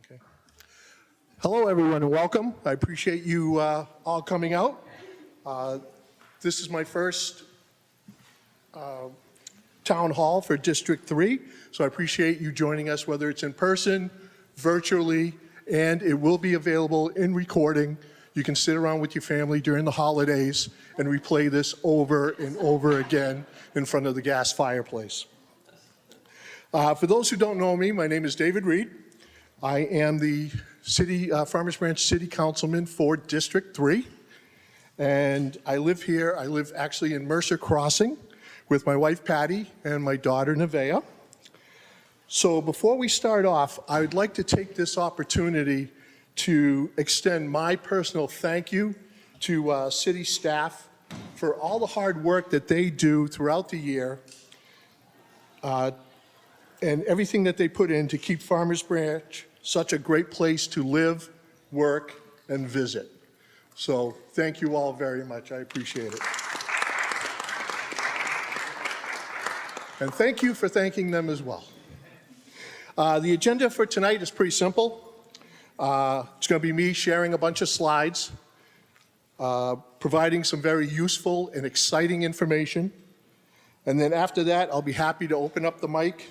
Okay. Hello, everyone, and welcome. I appreciate you all coming out. This is my first town hall for District 3, so I appreciate you joining us, whether it's in person, virtually, and it will be available in recording. You can sit around with your family during the holidays and replay this over and over again in front of the gas fireplace. For those who don't know me, my name is David Reed. I am the Farmers Branch City Councilman for District 3, and I live here. I live actually in Mercer Crossing with my wife Patty and my daughter Nevaeh. So before we start off, I would like to take this opportunity to extend my personal thank you to city staff for all the hard work that they do throughout the year and everything that they put in to keep Farmers Branch such a great place to live, work, and visit. So thank you all very much. I appreciate it. And thank you for thanking them as well. The agenda for tonight is pretty simple. It's going to be me sharing a bunch of slides, providing some very useful and exciting information. And then after that, I'll be happy to open up the mic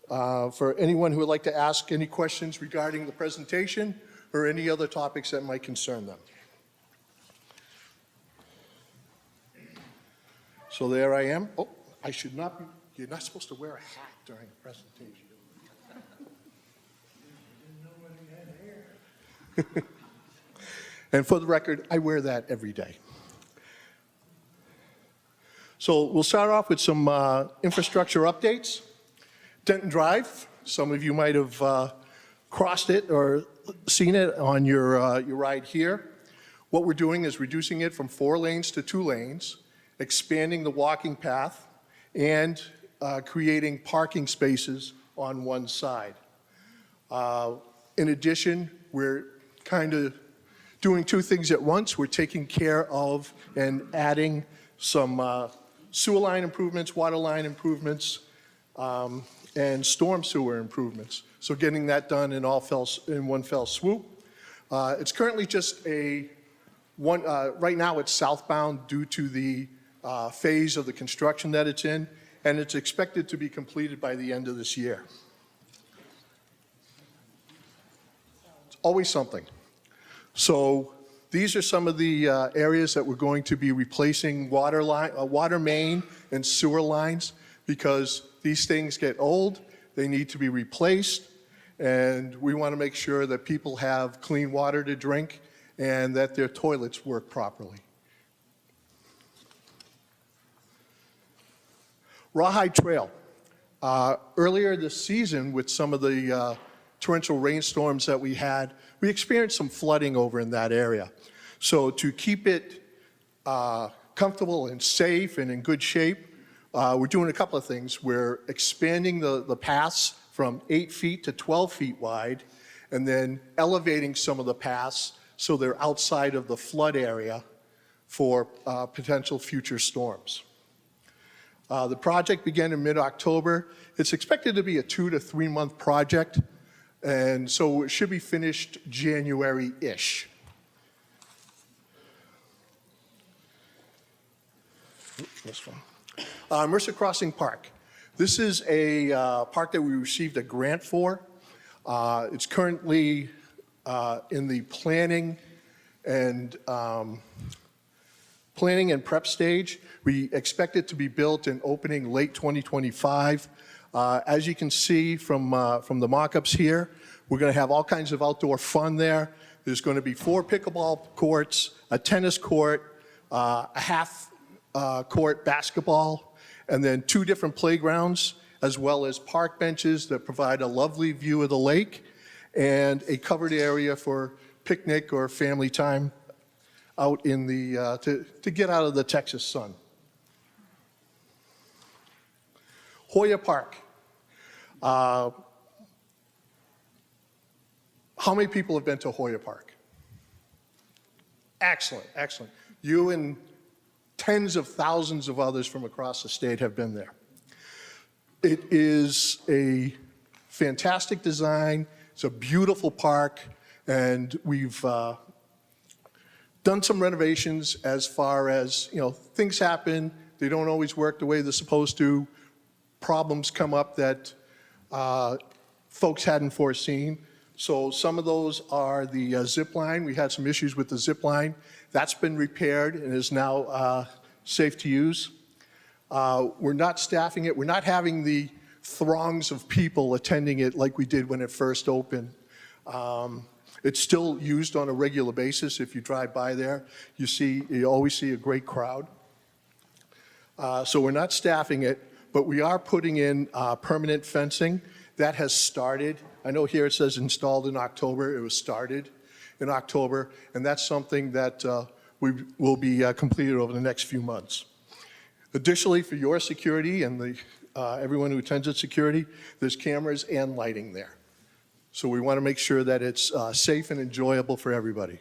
for anyone who would like to ask any questions regarding the presentation or any other topics that might concern them. So there I am. Oh, I should not be, you're not supposed to wear a hat during a presentation. And for the record, I wear that every day. So we'll start off with some infrastructure updates. Denton Drive, some of you might have crossed it or seen it on your ride here. What we're doing is reducing it from 4 lanes to 2 lanes, expanding the walking path, and creating parking spaces on one side. In addition, we're kind of doing 2 things at once. We're taking care of and adding some sewer line improvements, water line improvements, and storm sewer improvements. So getting that done in one fell swoop. It's currently just right now it's southbound due to the phase of the construction that it's in, and it's expected to be completed by the end of this year. It's always something. So these are some of the areas that we're going to be replacing water main and sewer lines, because these things get old, they need to be replaced, and we want to make sure that people have clean water to drink and that their toilets work properly. Rawhide Trail. Earlier this season, with some of the torrential rainstorms that we had, we experienced some flooding over in that area. So to keep it comfortable and safe and in good shape, we're doing a couple of things. We're expanding the paths from 8 feet to 12 feet wide, and then elevating some of the paths so they're outside of the flood area for potential future storms. The project began in mid-October. It's expected to be a 2 to 3 month project, and so it should be finished January-ish. This one. Mercer Crossing Park. This is a park that we received a grant for. It's currently in the planning and prep stage. We expect it to be built and opening late 2025. As you can see from the mock-ups here, we're going to have all kinds of outdoor fun there. There's going to be 4 pickleball courts, a tennis court, a half court basketball, and then 2 different playgrounds, as well as park benches that provide a lovely view of the lake, and a covered area for picnic or family time out in the, to get out of the Texas sun. Hoya Park. How many people have been to Hoya Park? Excellent, excellent. You and tens of thousands of others from across the state have been there. It is a fantastic design. It's a beautiful park, and we've done some renovations as far as, things happen. They don't always work the way they're supposed to. Problems come up that folks hadn't foreseen. So some of those are the zip line. We had some issues with the zip line. That's been repaired and is now safe to use. We're not staffing it. We're not having the throngs of people attending it like we did when it first opened. It's still used on a regular basis. If you drive by there, you always see a great crowd. So we're not staffing it, but we are putting in permanent fencing. That has started. I know here it says installed in October. It was started in October, and that's something that will be completed over the next few months. Additionally, for your security and everyone who attends at security, there's cameras and lighting there. So we want to make sure that it's safe and enjoyable for everybody.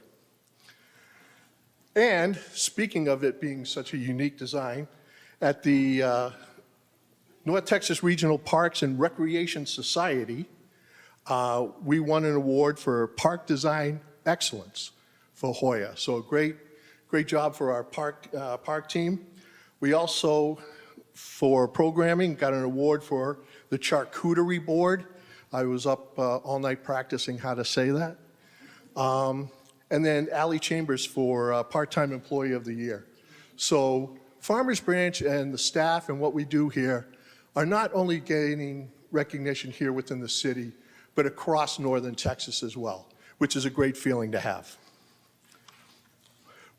And speaking of it being such a unique design, at the North Texas Regional Parks and Recreation Society, we won an award for park design excellence for Hoya. So a great job for our park team. We also, for programming, got an award for the Charcuterie Board. I was up all night practicing how to say that. And then Allie Chambers for Part-Time Employee of the Year. So Farmers Branch and the staff and what we do here are not only gaining recognition here within the city, but across northern Texas as well, which is a great feeling to have.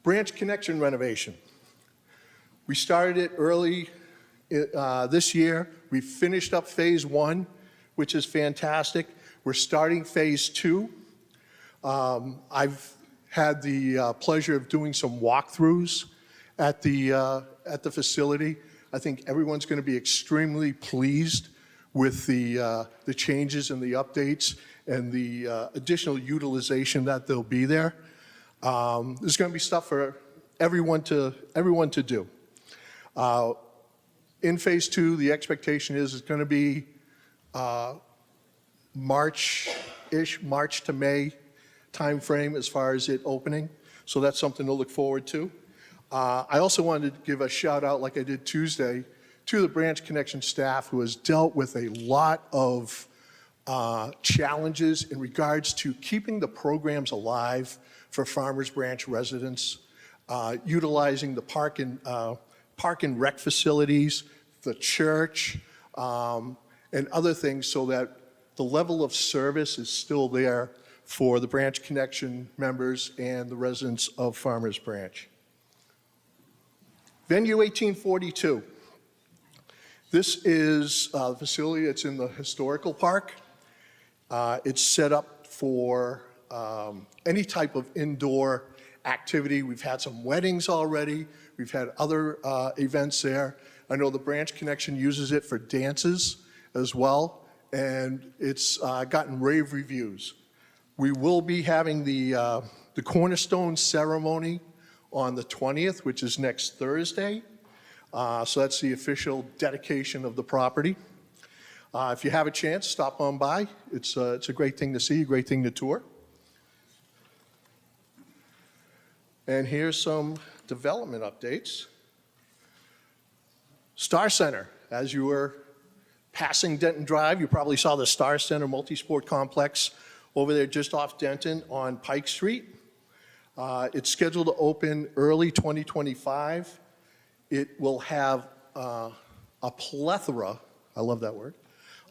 Branch Connection renovation. We started it early this year. We finished up phase 1, which is fantastic. We're starting phase 2. I've had the pleasure of doing some walkthroughs at the facility. I think everyone's going to be extremely pleased with the changes and the updates and the additional utilization that there'll be there. There's going to be stuff for everyone to do. In phase 2, the expectation is it's going to be March-ish, March to May timeframe as far as it opening. So that's something to look forward to. I also wanted to give a shout out, like I did Tuesday, to the Branch Connection staff who has dealt with a lot of challenges in regards to keeping the programs alive for Farmers Branch residents, utilizing the park and rec facilities, the church, and other things so that the level of service is still there for the Branch Connection members and the residents of Farmers Branch. Venue 1842. This is the facility that's in the historical park. It's set up for any type of indoor activity. We've had some weddings already. We've had other events there. I know the Branch Connection uses it for dances as well, and it's gotten rave reviews. We will be having the Cornerstone ceremony on the 20th, which is next Thursday. So that's the official dedication of the property. If you have a chance, stop on by. It's a great thing to see, a great thing to tour. And here's some development updates. Star Center, as you were passing Denton Drive, you probably saw the Star Center multi-sport complex over there just off Denton on Pike Street. It's scheduled to open early 2025. It will have a plethora, I love that word,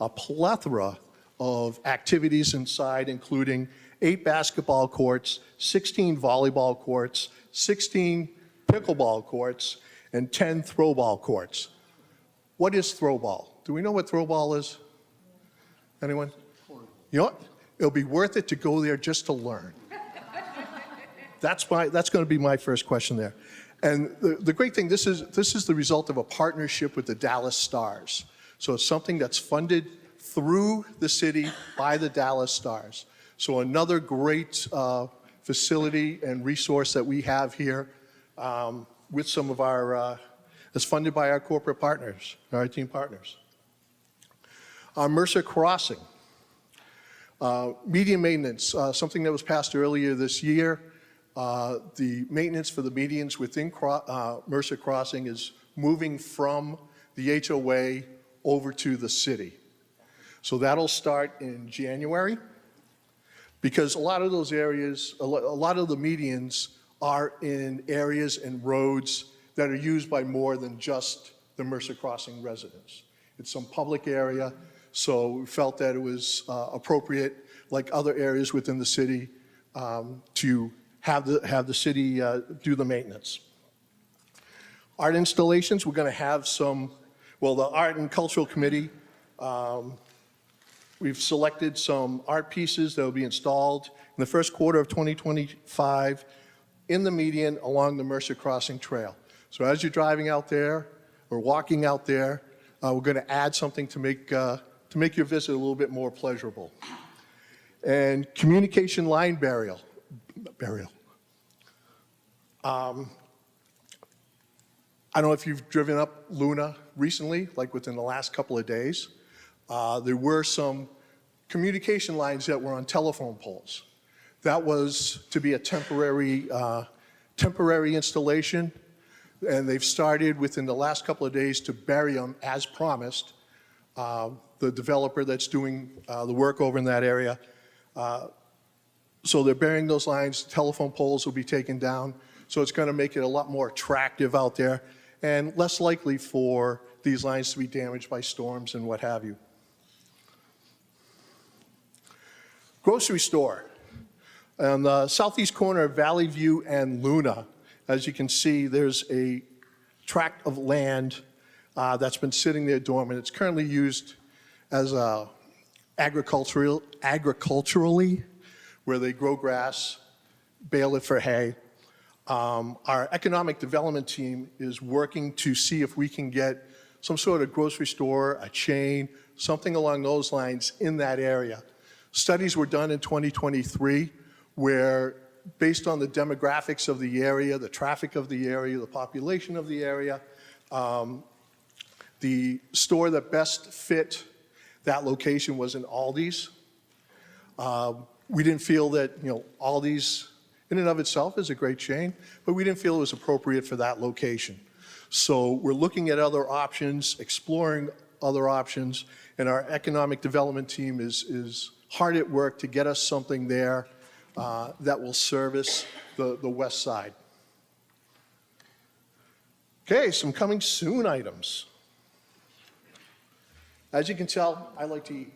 a plethora of activities inside, including 8 basketball courts, 16 volleyball courts, 16 pickleball courts, and 10 throwball courts. What is throwball? Do we know what throwball is? Anyone? You know what? It'll be worth it to go there just to learn. That's going to be my first question there. And the great thing, this is the result of a partnership with the Dallas Stars. So it's something that's funded through the city by the Dallas Stars. So another great facility and resource that we have here with some of our, that's funded by our corporate partners, our team partners. Mercer Crossing. Median maintenance, something that was passed earlier this year. The maintenance for the medians within Mercer Crossing is moving from the HOA over to the city. So that'll start in January, because a lot of those areas, a lot of the medians are in areas and roads that are used by more than just the Mercer Crossing residents. It's some public area, so we felt that it was appropriate, like other areas within the city, to have the city do the maintenance. Art installations, we're going to have some, well, the Art and Cultural Committee, we've selected some art pieces that will be installed in the first quarter of 2025 in the median along the Mercer Crossing Trail. So as you're driving out there or walking out there, we're going to add something to make your visit a little bit more pleasurable. And communication line burial. I don't know if you've driven up Luna recently, like within the last couple of days. There were some communication lines that were on telephone poles. That was to be a temporary installation, and they've started within the last couple of days to bury them as promised. The developer that's doing the work over in that area. So they're burying those lines, telephone poles will be taken down, so it's going to make it a lot more attractive out there and less likely for these lines to be damaged by storms and what have you. Grocery store. On the southeast corner of Valley View and Luna, as you can see, there's a tract of land that's been sitting there dormant. It's currently used as agriculturally, where they grow grass, bale it for hay. Our economic development team is working to see if we can get some sort of grocery store, a chain, something along those lines in that area. Studies were done in 2023 where, based on the demographics of the area, the traffic of the area, the population of the area, the store that best fit that location was an Aldi's. We didn't feel that, Aldi's in and of itself is a great chain, but we didn't feel it was appropriate for that location. So we're looking at other options, exploring other options, and our economic development team is hard at work to get us something there that will service the west side. Okay, some coming soon items. As you can tell, I like to eat.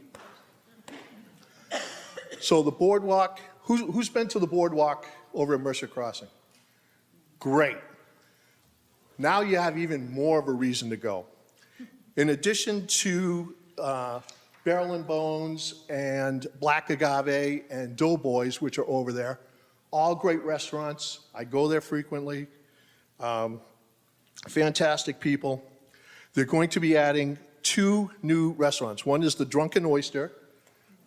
So the boardwalk, who's been to the boardwalk over at Mercer Crossing? Great. Now you have even more of a reason to go. In addition to Barrel and Bones and Black Agave and Doughboys, which are over there, all great restaurants. I go there frequently. Fantastic people. They're going to be adding 2 new restaurants. One is the Drunken Oyster,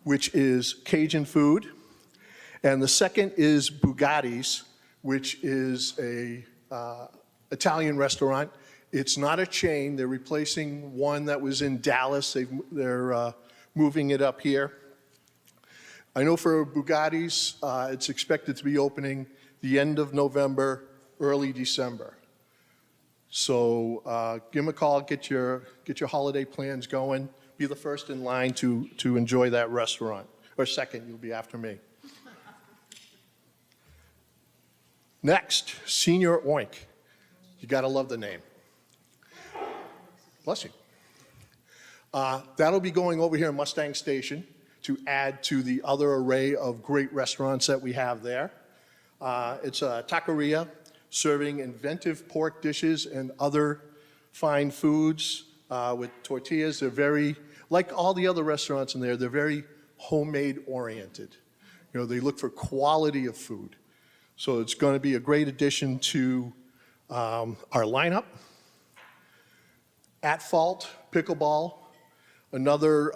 which is Cajun food. And the second is Bugatti's, which is a Italian restaurant. It's not a chain. They're replacing one that was in Dallas. They're moving it up here. I know for Bugatti's, it's expected to be opening the end of November, early December. So give them a call, get your holiday plans going. Be the first in line to enjoy that restaurant. Or second, you'll be after me. Next, Senior Oink. You gotta love the name. Bless you. That'll be going over here in Mustang Station to add to the other array of great restaurants that we have there. It's a taqueria serving inventive pork dishes and other fine foods with tortillas. They're very, like all the other restaurants in there, they're very homemade oriented. They look for quality of food. So it's going to be a great addition to our lineup. At Fault Pickleball, another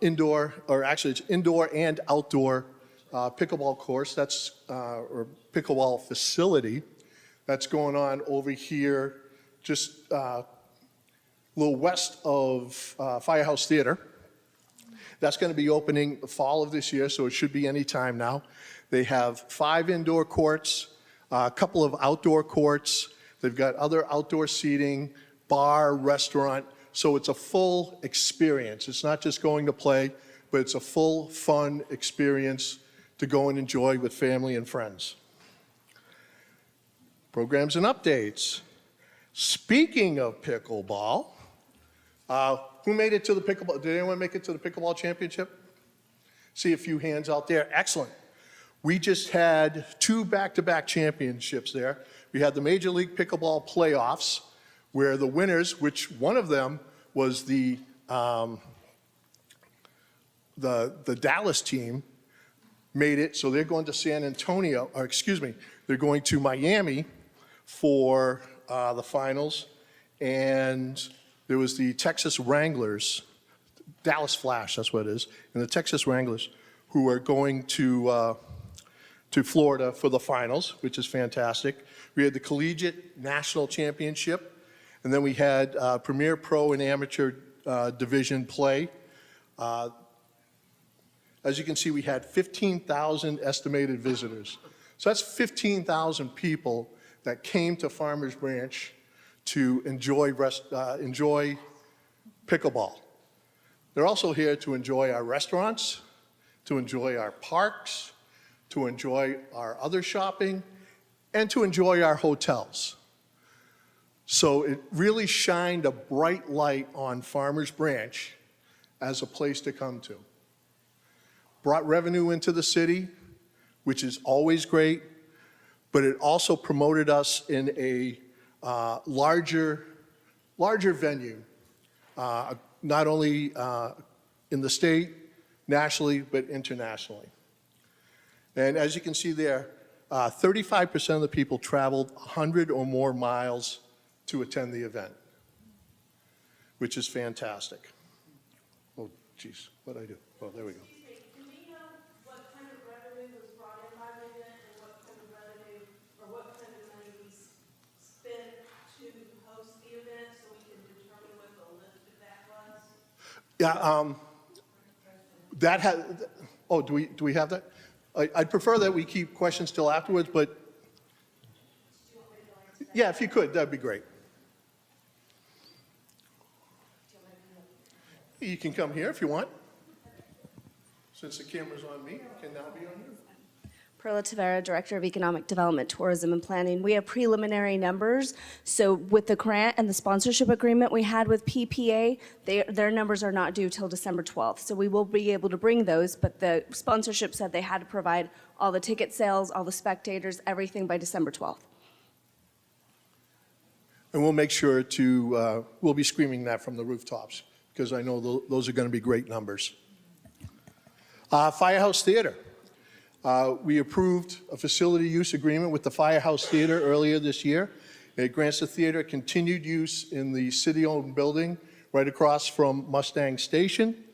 indoor, or actually it's indoor and outdoor pickleball course, or pickleball facility that's going on over here just a little west of Firehouse Theater. That's going to be opening the fall of this year, so it should be any time now. They have 5 indoor courts, a couple of outdoor courts. They've got other outdoor seating, bar, restaurant. So it's a full experience. It's not just going to play, but it's a full, fun experience to go and enjoy with family and friends. Programs and updates. Speaking of pickleball, who made it to the pickleball? Did anyone make it to the pickleball championship? See a few hands out there. Excellent. We just had 2 back-to-back championships there. We had the Major League Pickleball playoffs, where the winners, which one of them was the Dallas team, made it. So they're going to San Antonio, or excuse me, they're going to Miami for the finals. And there was the Texas Wranglers, Dallas Flash, that's what it is, and the Texas Wranglers, who are going to Florida for the finals, which is fantastic. We had the Collegiate National Championship, and then we had Premier Pro and Amateur Division play. As you can see, we had 15,000 estimated visitors. So that's 15,000 people that came to Farmers Branch to enjoy pickleball. They're also here to enjoy our restaurants, to enjoy our parks, to enjoy our other shopping, and to enjoy our hotels. So it really shined a bright light on Farmers Branch as a place to come to. Brought revenue into the city, which is always great, but it also promoted us in a larger venue, not only in the state, nationally, but internationally. And as you can see there, 35% of the people traveled 100 or more miles to attend the event, which is fantastic. Oh, geez, what'd I do? Oh, there we go. Do we know what kind of revenue was brought in by the event and what kind of revenue or what kind of money we spent to host the event so we can determine what the lift of that was? Yeah, that had, oh, do we have that? I'd prefer that we keep questions till afterwards, but yeah, if you could, that'd be great. You can come here if you want. Since the camera's on me, it can now be on you. Perla Tavera, Director of Economic Development, Tourism and Planning. We have preliminary numbers. So with the grant and the sponsorship agreement we had with PPA, their numbers are not due till December 12th. So we will be able to bring those, but the sponsorship said they had to provide all the ticket sales, all the spectators, everything by December 12th. And we'll make sure to, we'll be screaming that from the rooftops, because I know those are going to be great numbers. Firehouse Theater. We approved a facility use agreement with the Firehouse Theater earlier this year. It grants the theater continued use in the city-owned building right across from Mustang Station.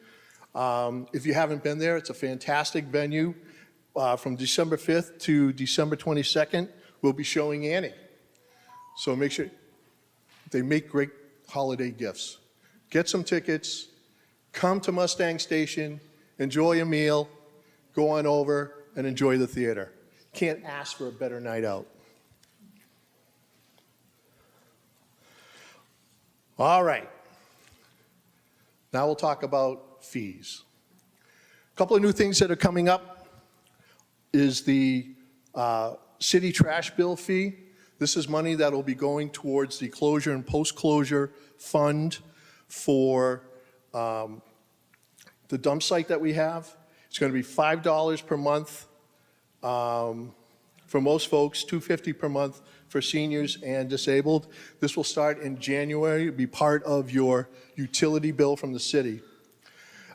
If you haven't been there, it's a fantastic venue. From December 5th to December 22nd, we'll be showing Annie. So make sure, they make great holiday gifts. Get some tickets, come to Mustang Station, enjoy a meal, go on over, and enjoy the theater. Can't ask for a better night out. All right. Now we'll talk about fees. A couple of new things that are coming up is the city trash bill fee. This is money that will be going towards the closure and post-closure fund for the dump site that we have. It's going to be $5 per month for most folks, $2.50 per month for seniors and disabled. This will start in January, be part of your utility bill from the city.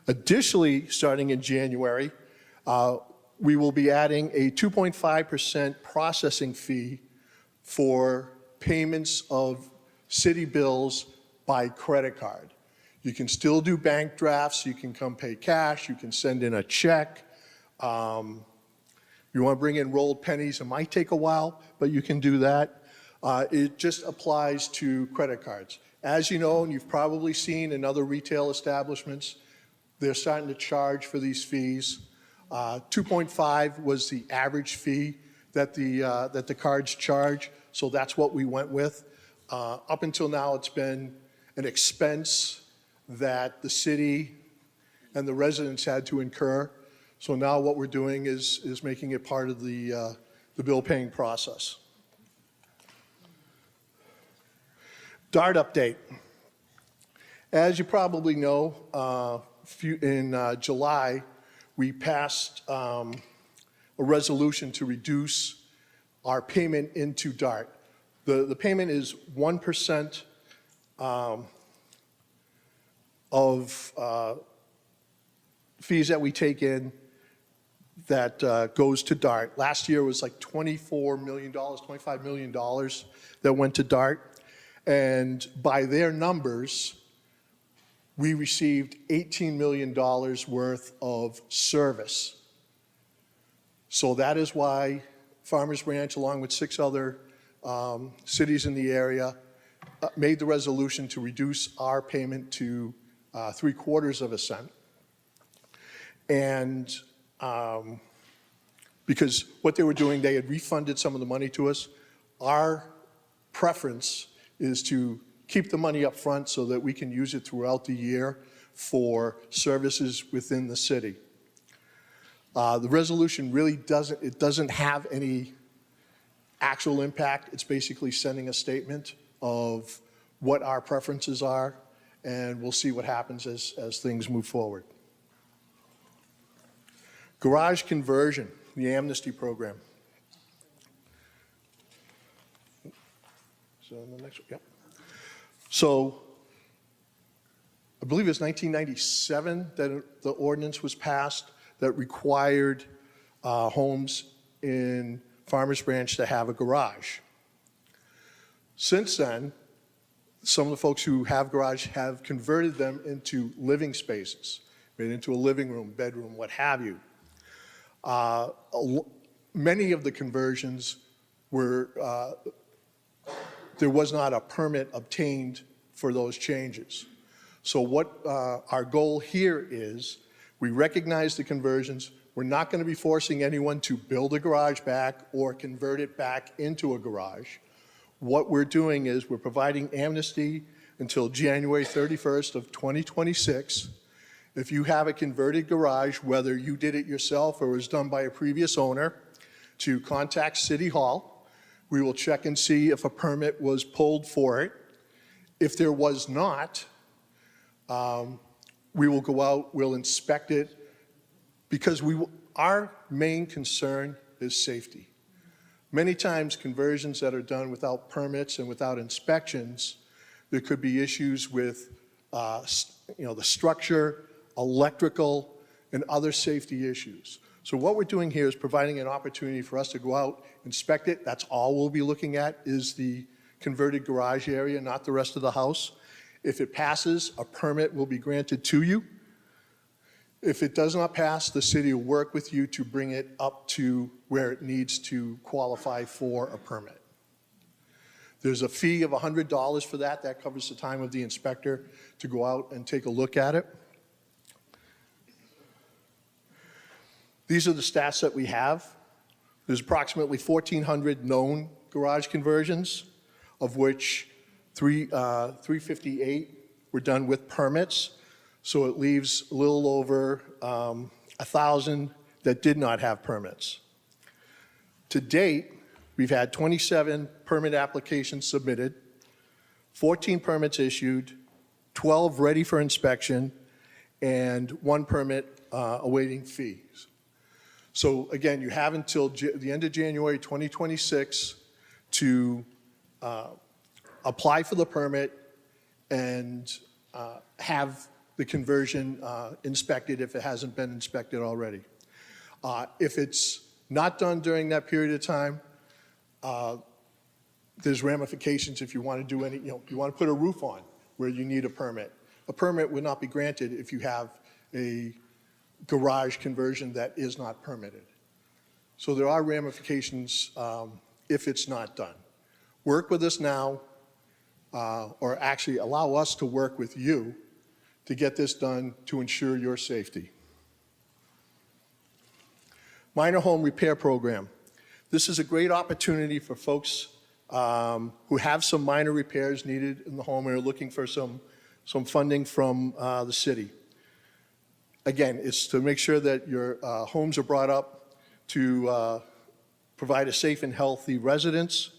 Additionally, starting in January, we will be adding a 2.5% processing fee for payments of city bills by credit card. You can still do bank drafts, you can come pay cash, you can send in a check. You want to bring in rolled pennies, it might take a while, but you can do that. It just applies to credit cards. As you know, and you've probably seen in other retail establishments, They're starting to charge for these fees. 2.5 was the average fee that the cards charge, so that's what we went with. Up until now, it's been an expense that the city and the residents had to incur. So now what we're doing is making it part of the bill paying process. DART update. As you probably know, in July, we passed a resolution to reduce our payment into DART. The payment is 1% of fees that we take in that goes to DART. Last year was like $24 million, $25 million that went to DART. And by their numbers, we received $18 million worth of service. So that is why Farmers Branch, along with 6 other cities in the area, made the resolution to reduce our payment to 0.75 cents. And because what they were doing, they had refunded some of the money to us. Our preference is to keep the money up front so that we can use it throughout the year for services within the city. The resolution really doesn't have any actual impact. It's basically sending a statement of what our preferences are, and we'll see what happens as things move forward. Garage conversion, the amnesty program. So the next one, yep. So I believe it's 1997 that the ordinance was passed that required homes in Farmers Branch to have a garage. Since then, some of the folks who have garage have converted them into living spaces, made into a living room, bedroom, what have you. Many of the conversions were, there was not a permit obtained for those changes. So what our goal here is, we recognize the conversions. We're not going to be forcing anyone to build a garage back or convert it back into a garage. What we're doing is we're providing amnesty until January 31st of 2026. If you have a converted garage, whether you did it yourself or was done by a previous owner, to contact City Hall. We will check and see if a permit was pulled for it. If there was not, we will go out, we'll inspect it, because our main concern is safety. Many times conversions that are done without permits and without inspections, there could be issues with the structure, electrical, and other safety issues. So what we're doing here is providing an opportunity for us to go out, inspect it. That's all we'll be looking at is the converted garage area, not the rest of the house. If it passes, a permit will be granted to you. If it does not pass, the city will work with you to bring it up to where it needs to qualify for a permit. There's a fee of $100 for that. That covers the time of the inspector to go out and take a look at it. These are the stats that we have. There's approximately 1,400 known garage conversions, of which 358 were done with permits. So it leaves a little over 1,000 that did not have permits. To date, we've had 27 permit applications submitted, 14 permits issued, 12 ready for inspection, and 1 permit awaiting fees. So again, you have until the end of January 2026 to apply for the permit and have the conversion inspected if it hasn't been inspected already. If it's not done during that period of time, there's ramifications if you want to do any, if you want to put a roof on where you need a permit. A permit would not be granted if you have a garage conversion that is not permitted. So there are ramifications if it's not done. Work with us now, or actually allow us to work with you to get this done to ensure your safety. Minor home repair program. This is a great opportunity for folks who have some minor repairs needed in the home and are looking for some funding from the city. Again, it's to make sure that your homes are brought up to provide a safe and healthy residence.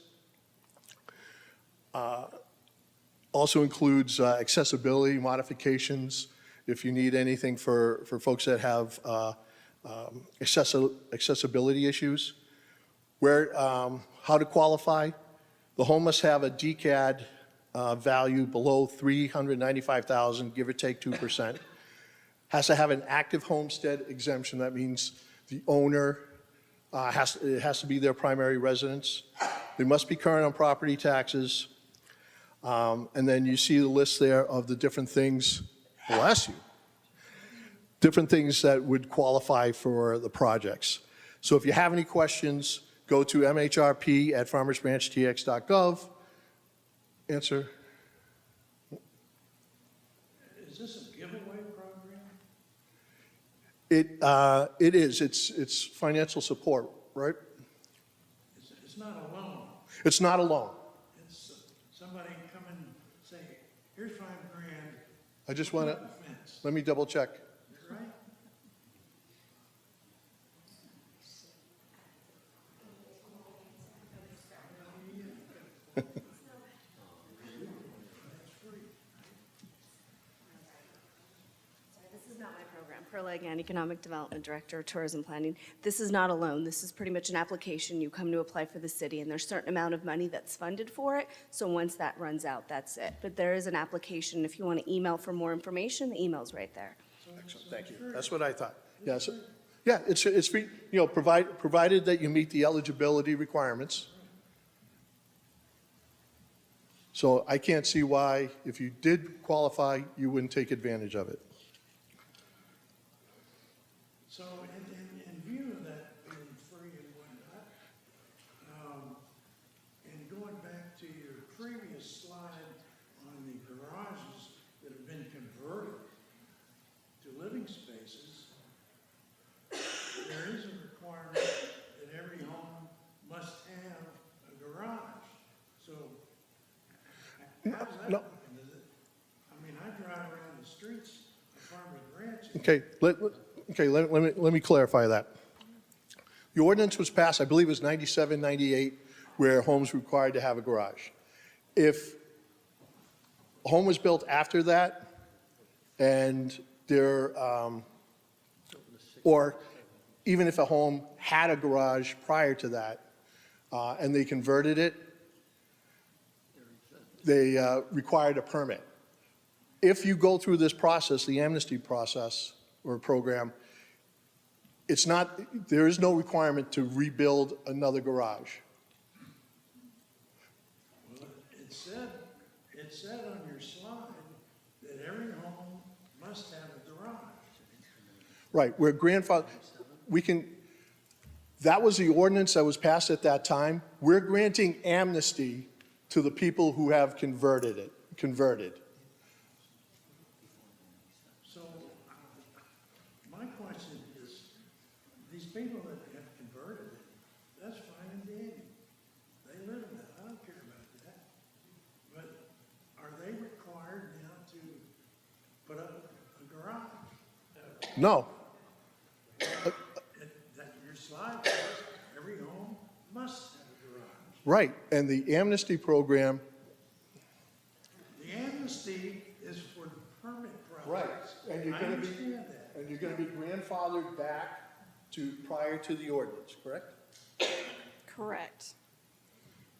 Also includes accessibility modifications if you need anything for folks that have accessibility issues. How to qualify. The home must have a DCAD value below $395,000, give or take 2%. Has to have an active homestead exemption. That means the owner it has to be their primary residence. They must be current on property taxes. And then you see the list there of the different things, bless you, different things that would qualify for the projects. So if you have any questions, go to mhrp@farmersbranchtx.gov. Answer. Is this a giveaway program? It is. It's financial support, right? It's not a loan. It's not a loan. It's somebody come and say, here's $5,000. I just want to, put up the fence. let me double check. Right? This is not my program. Per Legan, Economic Development Director, Tourism Planning. This is not a loan. This is pretty much an application. You come to apply for the city, and there's a certain amount of money that's funded for it. So once that runs out, that's it. But there is an application. If you want to email for more information, the email's right there. Excellent, thank you. That's what I thought. Yes. Yeah, it's free, provided that you meet the eligibility requirements. So I can't see why, if you did qualify, you wouldn't take advantage of it. So in view of that being free and whatnot, and going back to your previous slide on the garages that have been converted to living spaces, there is a requirement that every home must have a garage. So how does that No. work? Does it, I mean, I drive around the streets of Farmers Branch. Okay, let me clarify that. The ordinance was passed, I believe it was 97, 98, where homes were required to have a garage. If a home was built after that, and or even if a home had a garage prior to that, and they converted it, they required a permit. If you go through this process, the amnesty process or program, there is no requirement to rebuild another garage. Well, it said on your slide that every home must have a garage. Right, we're grandfather, that was the ordinance that was passed at that time. We're granting amnesty to the people who have converted. So, my question is, these people that have converted it, that's fine and dandy. They live in that, I don't care about that. But are they required now to put up a garage? No, That your slide says every home must have a garage. right, and the amnesty program, The amnesty is for the permit right, process. and you're I going to be, understand that. and you're going to be grandfathered back to prior to the ordinance, correct? Correct.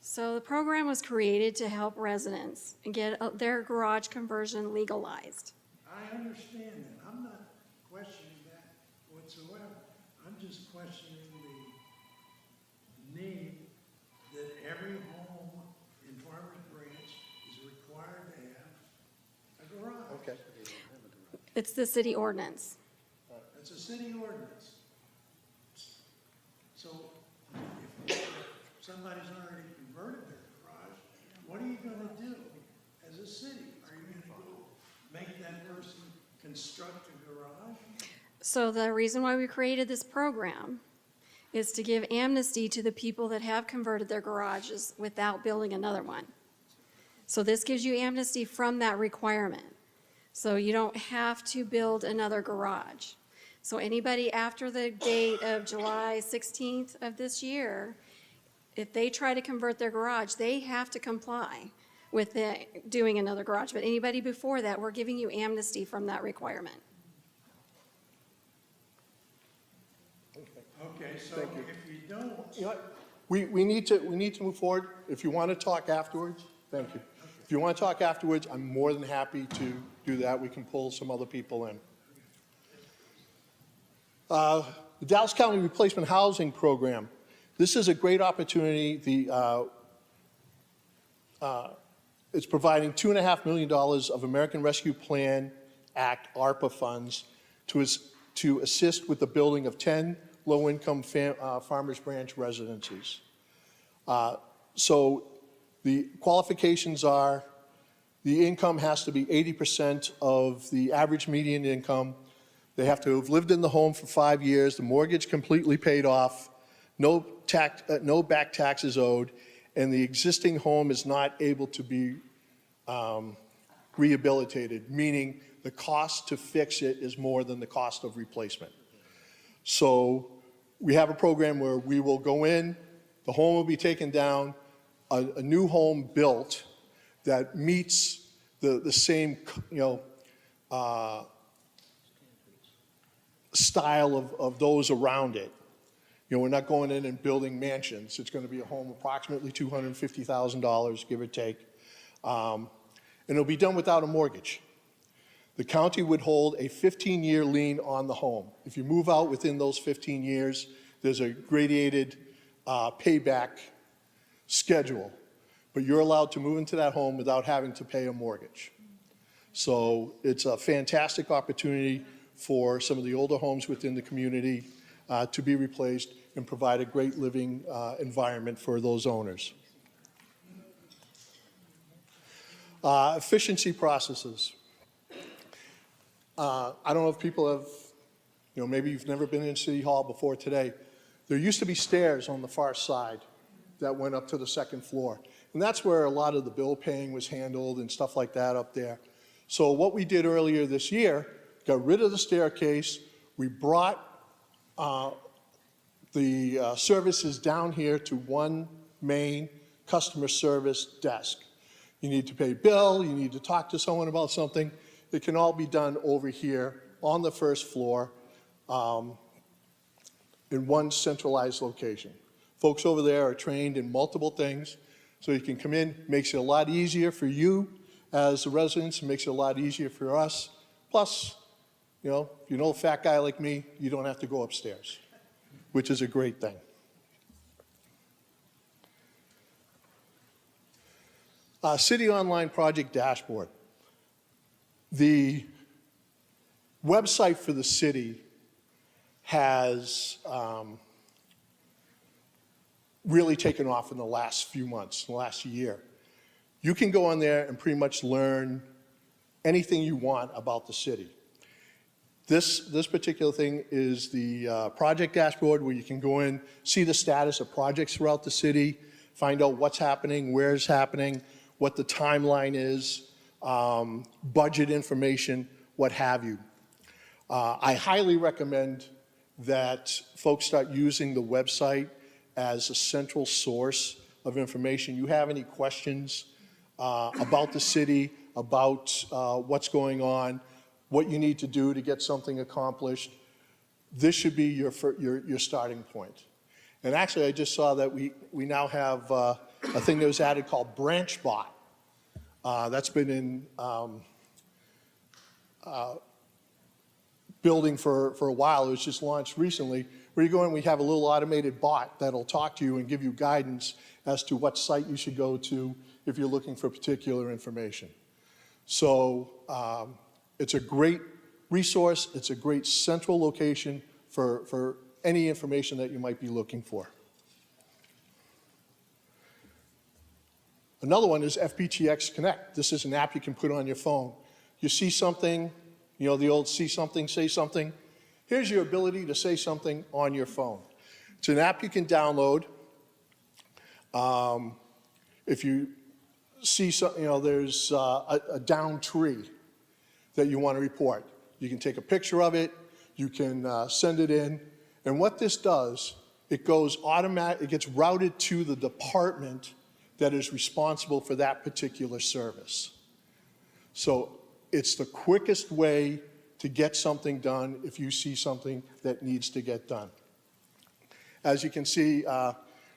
So the program was created to help residents get their garage conversion legalized. I understand that. I'm not questioning that whatsoever. I'm just questioning the need that every home in Farmers Branch is required to have a garage. Okay. It's the city ordinance. That's a city ordinance. So if somebody's already converted their garage, what are you gonna do as a city? Are you gonna go make that person construct a garage? So the reason why we created this program is to give amnesty to the people that have converted their garages without building another one. So this gives you amnesty from that requirement. So you don't have to build another garage. So anybody after the date of July 16th of this year, if they try to convert their garage, they have to comply with doing another garage. But anybody before that, we're giving you amnesty from that requirement. Okay, so if you don't, You know what? We need to move forward. If you want to talk afterwards, thank you. If you want to talk afterwards, I'm more than happy to do that. We can pull some other people in. The Dallas County Replacement Housing Program. This is a great opportunity. It's providing $2.5 million of American Rescue Plan Act ARPA funds to assist with the building of 10 low-income Farmers Branch residencies. So the qualifications are the income has to be 80% of the average median income. They have to have lived in the home for 5 years, the mortgage completely paid off, no back taxes owed, and the existing home is not able to be rehabilitated, meaning the cost to fix it is more than the cost of replacement. So we have a program where we will go in, the home will be taken down, a new home built that meets the same, style of those around it. We're not going in and building mansions. It's going to be a home approximately $250,000, give or take. And it'll be done without a mortgage. The county would hold a 15-year lien on the home. If you move out within those 15 years, there's a gradated payback schedule. But you're allowed to move into that home without having to pay a mortgage. So it's a fantastic opportunity for some of the older homes within the community to be replaced and provide a great living environment for those owners. Efficiency processes. I don't know if people have, maybe you've never been in City Hall before today. There used to be stairs on the far side that went up to the second floor. And that's where a lot of the bill paying was handled and stuff like that up there. So what we did earlier this year, got rid of the staircase. We brought the services down here to one main customer service desk. You need to pay a bill, you need to talk to someone about something. It can all be done over here on the first floor in one centralized location. Folks over there are trained in multiple things, so you can come in, makes it a lot easier for you as the residents, makes it a lot easier for us. Plus, if you know a fat guy like me, you don't have to go upstairs, which is a great thing. City Online Project Dashboard. The website for the city has really taken off in the last few months, the last year. You can go on there and pretty much learn anything you want about the city. This particular thing is the project dashboard where you can go in, see the status of projects throughout the city, find out what's happening, where it's happening, what the timeline is, budget information, what have you. I highly recommend that folks start using the website as a central source of information. You have any questions about the city, about what's going on, what you need to do to get something accomplished, this should be your starting point. And actually, I just saw that we now have a thing that was added called BranchBot. That's been in building for a while. It was just launched recently. Where you go in, we have a little automated bot that'll talk to you and give you guidance as to what site you should go to if you're looking for particular information. So it's a great resource. It's a great central location for any information that you might be looking for. Another one is FBTX Connect. This is an app you can put on your phone. You see something, You know, the old see something, say something. Here's your ability to say something on your phone. It's an app you can download. If you see something, you know, there's a downed tree that you want to report, you can take a picture of it, you can send it in, and what this does, it gets routed to the department that is responsible for that particular service. So it's the quickest way to get something done if you see something that needs to get done. As you can see,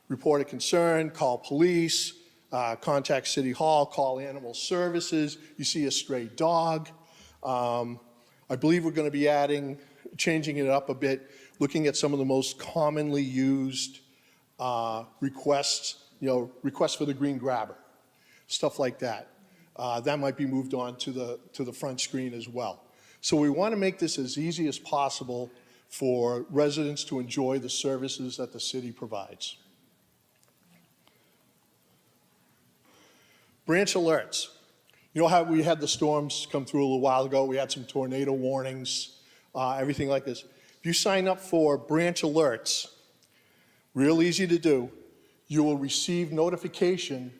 report a concern, call police, contact City Hall, call Animal Services. You see a stray dog. I believe we're going to be changing it up a bit, looking at some of the most commonly used requests, requests for the green grabber, stuff like that. That might be moved on to the front screen as well. So we want to make this as easy as possible for residents to enjoy the services that the city provides. Branch alerts. You know how we had the storms come through a little while ago? We had some tornado warnings, everything like this. If you sign up for branch alerts, real easy to do, you will receive notification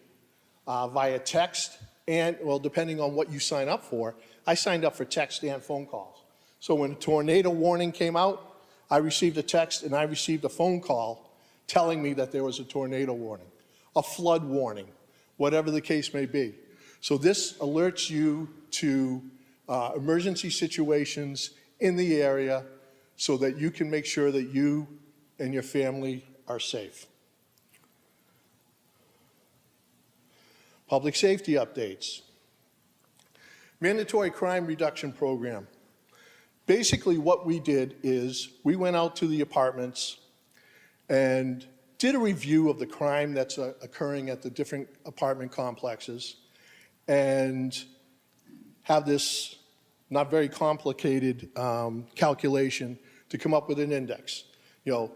via text and, well, depending on what you sign up for. I signed up for text and phone calls. So when a tornado warning came out, I received a text and I received a phone call telling me that there was a tornado warning, a flood warning, whatever the case may be. So this alerts you to emergency situations in the area so that you can make sure that you and your family are safe. Public safety updates. Mandatory crime reduction program. Basically what we did is we went out to the apartments and did a review of the crime that's occurring at the different apartment complexes and have this not very complicated calculation to come up with an index. You know,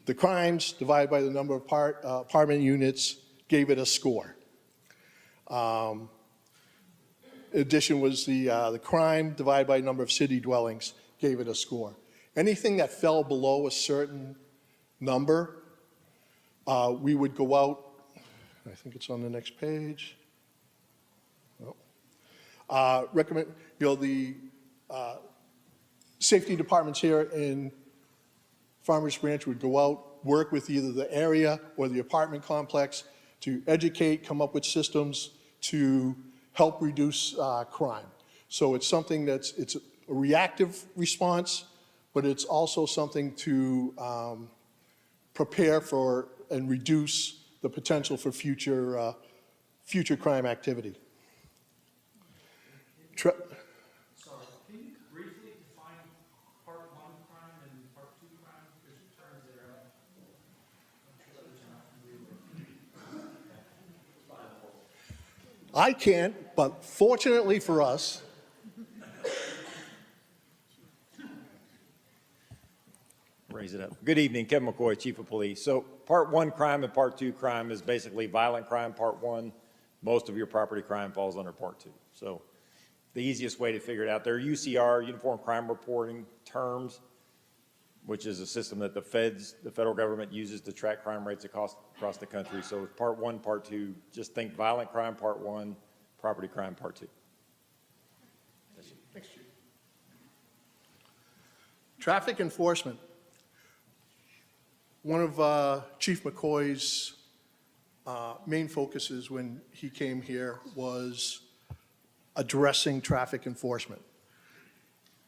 the crimes divided by the number of apartment units gave it a score. In addition was the crime divided by number of city dwellings gave it a score. Anything that fell below a certain number, we would go out, I think it's on the next page. Recommend, the safety departments here in Farmers Branch would go out, work with either the area or the apartment complex to educate, come up with systems to help reduce crime. So it's something it's a reactive response, but it's also something to prepare for and reduce the potential for future crime activity. Sorry, can you briefly define part 1 crime and part 2 crime? There's terms that are, I'm sure others are not familiar with. I can't, but fortunately for us, Raise it up. Good evening, Kevin McCoy, Chief of Police. So part 1 crime and part 2 crime is basically violent crime, part 1. Most of your property crime falls under part 2. So the easiest way to figure it out, there are UCR, Uniform Crime Reporting terms, which is a system that the federal government uses to track crime rates across the country. So part 1, part 2, just think violent crime, part 1, property crime, part 2. Thanks, Chief. Traffic enforcement. One of Chief McCoy's main focuses when he came here was addressing traffic enforcement.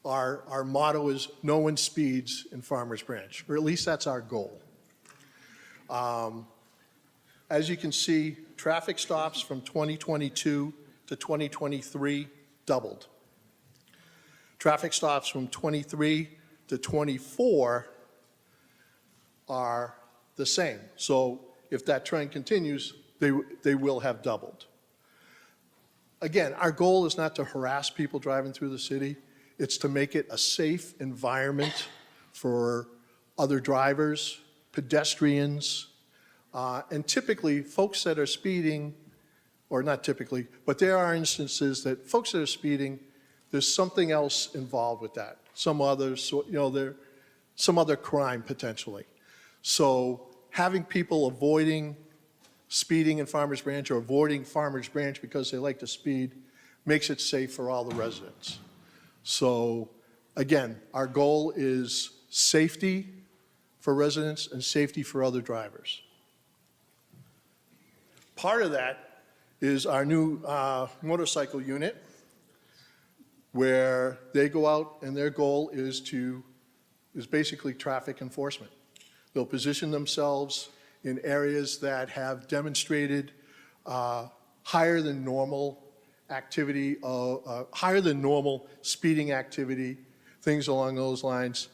Our motto is no one speeds in Farmers Branch, or at least that's our goal. As you can see, traffic stops from 2022 to 2023 doubled. Traffic stops from 23 to 24 are the same. So if that trend continues, they will have doubled. Again, our goal is not to harass people driving through the city. It's to make it a safe environment for other drivers, pedestrians, and typically folks that are speeding, or not typically, but there are instances that folks that are speeding there's something else involved with that. Some other, some other crime potentially. So having people avoiding speeding in Farmers Branch or avoiding Farmers Branch because they like to speed makes it safe for all the residents. So again, our goal is safety for residents and safety for other drivers. Part of that is our new motorcycle unit, where they go out and their goal is basically traffic enforcement. They'll position themselves in areas that have demonstrated higher than normal activity, higher than normal speeding activity, things along those lines,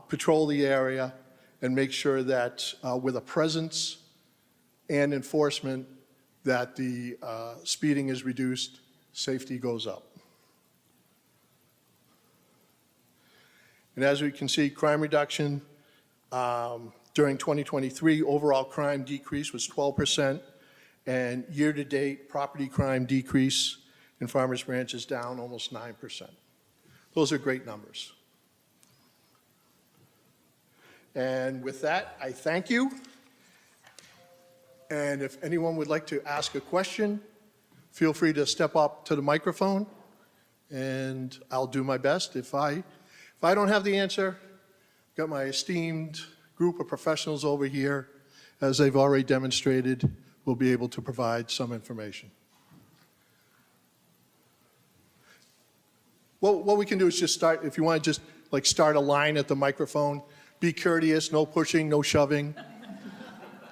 patrol the area and make sure that with a presence and enforcement that the speeding is reduced, safety goes up. And as we can see, crime reduction during 2023, overall crime decrease was 12%, and year-to-date property crime decrease in Farmers Branch is down almost 9%. Those are great numbers. And with that, I thank you. And if anyone would like to ask a question, feel free to step up to the microphone, and I'll do my best. If I don't have the answer, got my esteemed group of professionals over here, as they've already demonstrated, will be able to provide some information. Well, what we can do is just start, if you want to just like start a line at the microphone, be courteous, no pushing, no shoving.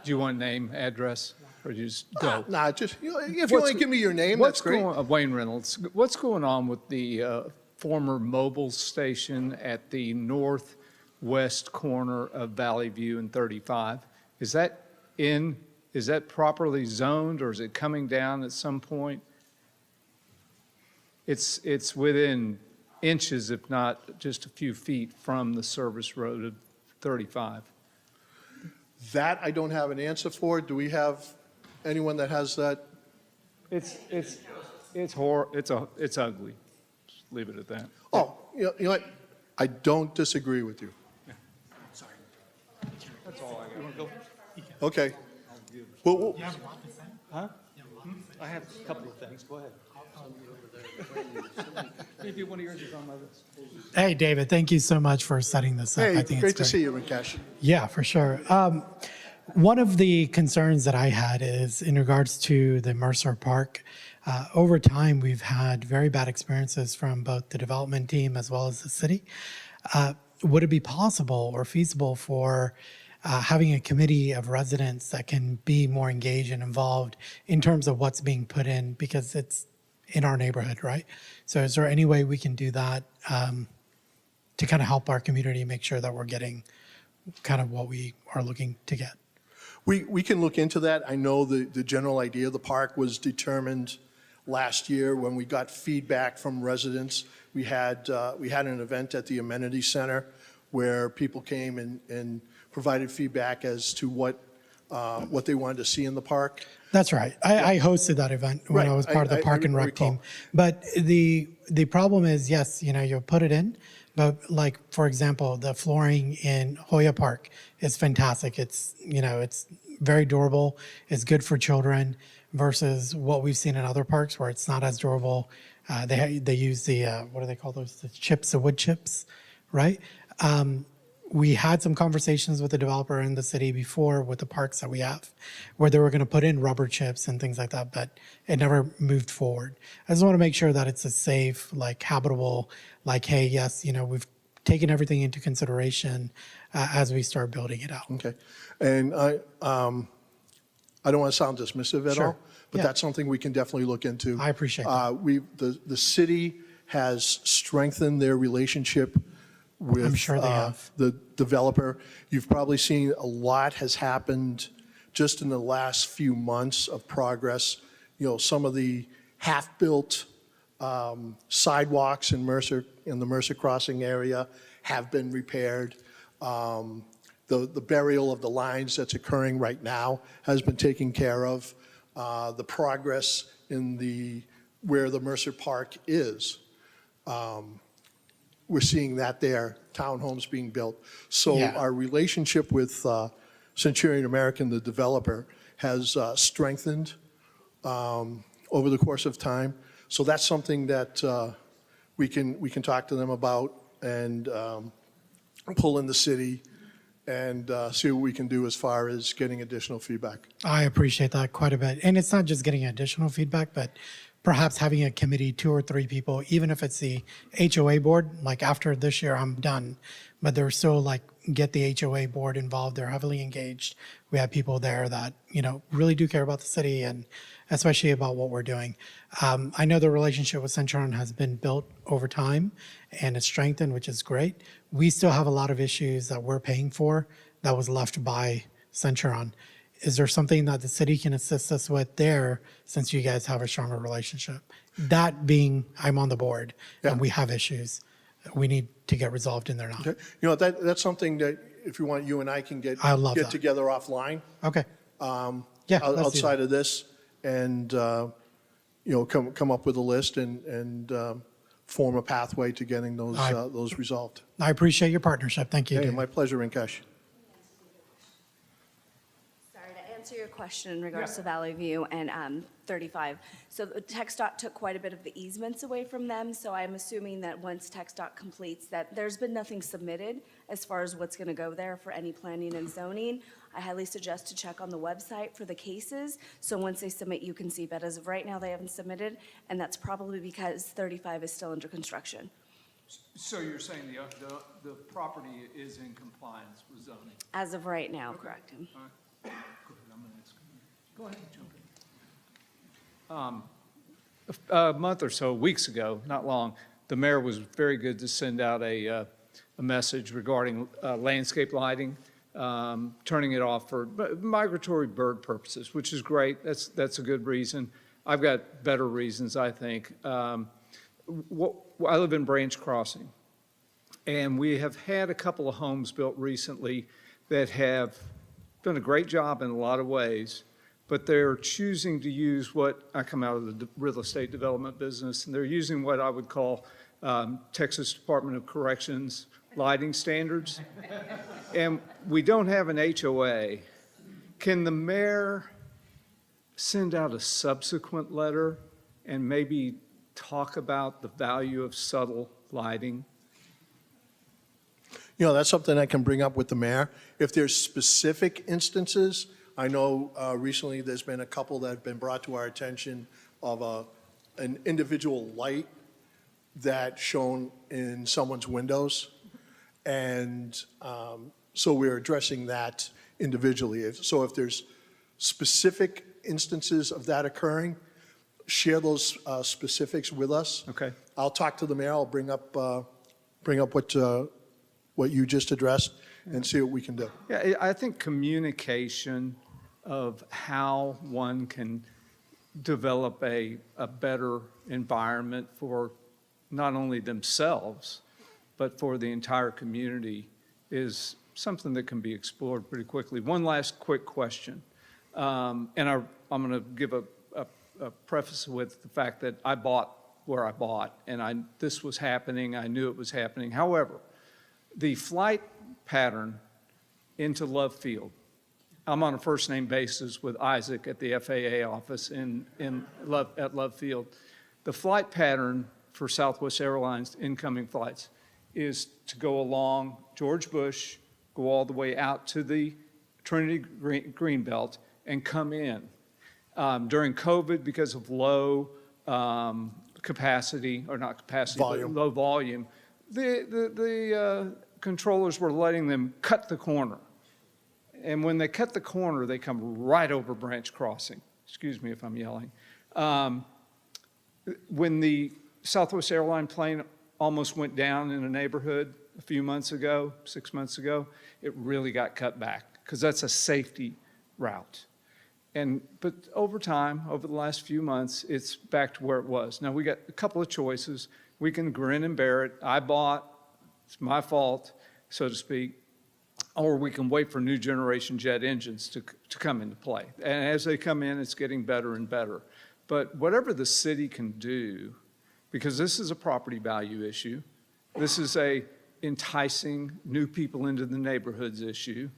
Do you want name, address, or you just go? Nah, just, if you want to give me your name, that's great. Wayne Reynolds, what's going on with the former mobile station at the northwest corner of Valley View and 35? Is that properly zoned, or is it coming down at some point? It's within inches, if not just a few feet, from the service road of 35. That I don't have an answer for. Do we have anyone that has that? It's ugly. Just leave it at that. Oh, you know what? I don't disagree with you. That's all I got. Okay. Well, I have a couple of things. Go ahead. Maybe one of yours is on my list. Hey, David, thank you so much for setting this up. hey, I think great it's to see you, Rakesh. Yeah, for sure. One of the concerns that I had is in regards to the Mercer Park. Over time, we've had very bad experiences from both the development team as well as the city. Would it be possible or feasible for having a committee of residents that can be more engaged and involved in terms of what's being put in, because it's in our neighborhood, right? So is there any way we can do that to kind of help our community make sure that we're getting kind of what we are looking to get? We can look into that. I know the general idea of the park was determined last year when we got feedback from residents. We had an event at the amenity center where people came and provided feedback as to what they wanted to see in the park. That's right. I hosted that event when Right. I was part of the Park and Rec recall. team. But the problem is, yes, you'll put it in, but like, for example, the flooring in Hoya Park is fantastic. It's very durable. It's good for children versus what we've seen in other parks where it's not as durable. They use the, what do they call those? The chips, the wood chips, right? We had some conversations with the developer in the city before with the parks that we have, where they were going to put in rubber chips and things like that, but it never moved forward. I just want to make sure that it's a safe, like habitable, like, hey, yes, we've taken everything into consideration as we start building it out. Okay. And I don't want to sound dismissive at Sure. all, but Yeah. that's something we can definitely look into. I appreciate that. The city has strengthened their relationship with I'm sure they have. the developer. You've probably seen a lot has happened just in the last few months of progress. Some of the half-built sidewalks in the Mercer Crossing area have been repaired. The burial of the lines that's occurring right now has been taken care of. The progress in where the Mercer Park is. we're seeing that there, townhomes being built. So Yeah. our relationship with Centurion American, the developer, has strengthened over the course of time. So that's something that we can talk to them about and pull in the city and see what we can do as far as getting additional feedback. I appreciate that quite a bit. And it's not just getting additional feedback, but perhaps having a committee, 2 or 3 people, even if it's the HOA board, like after this year, I'm done. But they're still like, get the HOA board involved. They're heavily engaged. We have people there that, really do care about the city and especially about what we're doing. I know the relationship with Centron has been built over time and it's strengthened, which is great. We still have a lot of issues that we're paying for that was left by Centron. Is there something that the city can assist us with there since you guys have a stronger relationship? That being, I'm on the board Yeah. and we have issues we need to get resolved in there now. Okay. That's something that if you want, you and I can I love get that. together offline. Okay. Yeah, let's do Outside that. of this, and, come up with a list and form a pathway to getting those resolved. I appreciate your partnership. Thank you. Hey, Dave. my pleasure, Venkash. Sorry, to answer your question in regards to Valley View and 35. So the TxDOT took quite a bit of the easements away from them, so I'm assuming that once TxDOT completes that, there's been nothing submitted as far as what's going to go there for any planning and zoning. I highly suggest to check on the website for the cases, so once they submit, you can see, but as of right now, they haven't submitted, and that's probably because 35 is still under construction. So you're saying the property is in compliance with zoning? As of right now, correct. All right. Go ahead, I'm gonna ask you. Go ahead, jump in. A month or so, weeks ago, not long, the mayor was very good to send out a message regarding landscape lighting, turning it off for migratory bird purposes, which is great. That's a good reason. I've got better reasons, I think. I live in Branch Crossing, and we have had a couple of homes built recently that have done a great job in a lot of ways, but they're choosing to use I come out of the real estate development business, and they're using what I would call Texas Department of Corrections lighting standards. And we don't have an HOA. Can the mayor send out a subsequent letter and maybe talk about the value of subtle lighting? That's something I can bring up with the mayor. If there's specific instances, I know recently there's been a couple that have been brought to our attention of an individual light that's shown in someone's windows. And so we're addressing that individually. So if there's specific instances of that occurring, share those specifics with us. Okay. I'll talk to the mayor. I'll bring up what you just addressed and see what we can do. Yeah, I think communication of how one can develop a better environment for not only themselves, but for the entire community is something that can be explored pretty quickly. One last quick question. And I'm going to give a preface with the fact that I bought where I bought, and this was happening. I knew it was happening. However, the flight pattern into Love Field, I'm on a first-name basis with Isaac at the FAA office at Love Field. The flight pattern for Southwest Airlines incoming flights is to go along George Bush, go all the way out to the Trinity Greenbelt, and come in. During COVID, because of low capacity, or not capacity, Volume. but low volume, the controllers were letting them cut the corner. And when they cut the corner, they come right over Branch Crossing. Excuse me if I'm yelling. When the Southwest Airline plane almost went down in a neighborhood a few months ago, 6 months ago, it really got cut back because that's a safety route. But over time, over the last few months, it's back to where it was. Now, we got a couple of choices. We can grin and bear it. I bought, it's my fault, so to speak. Or we can wait for new generation jet engines to come into play. And as they come in, it's getting better and better. But whatever the city can do because this is a property value issue. This is a enticing new people into the neighborhoods issue.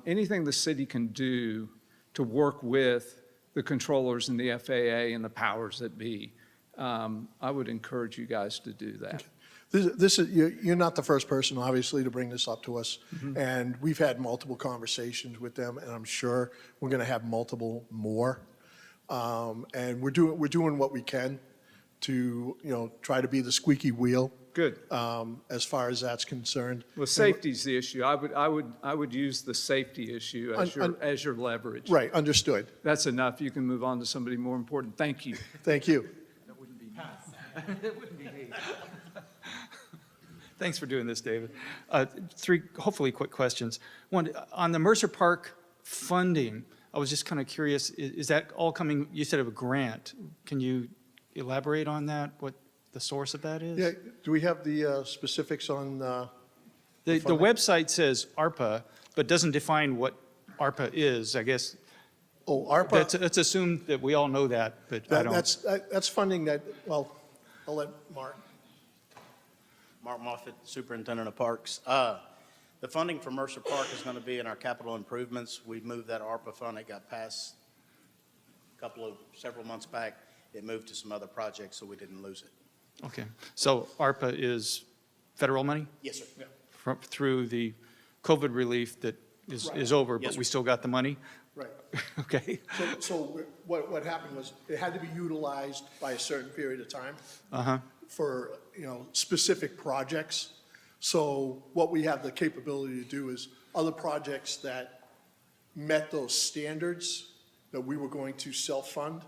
Anything the city can do to work with the controllers and the FAA and the powers that be, I would encourage you guys to do that. This is, you're not the first person, obviously, to bring this up to us. And we've had multiple conversations with them, and I'm sure we're going to have multiple more. And we're doing what we can to, try to be the squeaky wheel. Good. As far as that's concerned. Well, safety's the issue. I would use the safety issue as your leverage. Right, understood. That's enough. You can move on to somebody more important. Thank you. Thank you. Thanks for doing this, David. Three hopefully quick questions. One, on the Mercer Park funding, I was just kind of curious, is that all coming, you said of a grant. Can you elaborate on that, what the source of that is? Yeah, do we have the specifics on, The funding? website says ARPA, but doesn't define what ARPA is, I guess. ARPA? Let's assume that we all know that, but I don't. That's funding that, well, I'll let Mark. Mark Moffitt, Superintendent of Parks. The funding for Mercer Park is going to be in our capital improvements. We moved that ARPA fund. It got passed several months back. It moved to some other projects, so we didn't lose it. Okay, so ARPA is federal money? Yes, sir. Through the COVID relief that is over, Yes, but sir. we still got the money? Right. Okay. So what happened was, it had to be utilized by a certain period of time Uh-huh. for, specific projects. So what we have the capability to do is other projects that met those standards that we were going to self-fund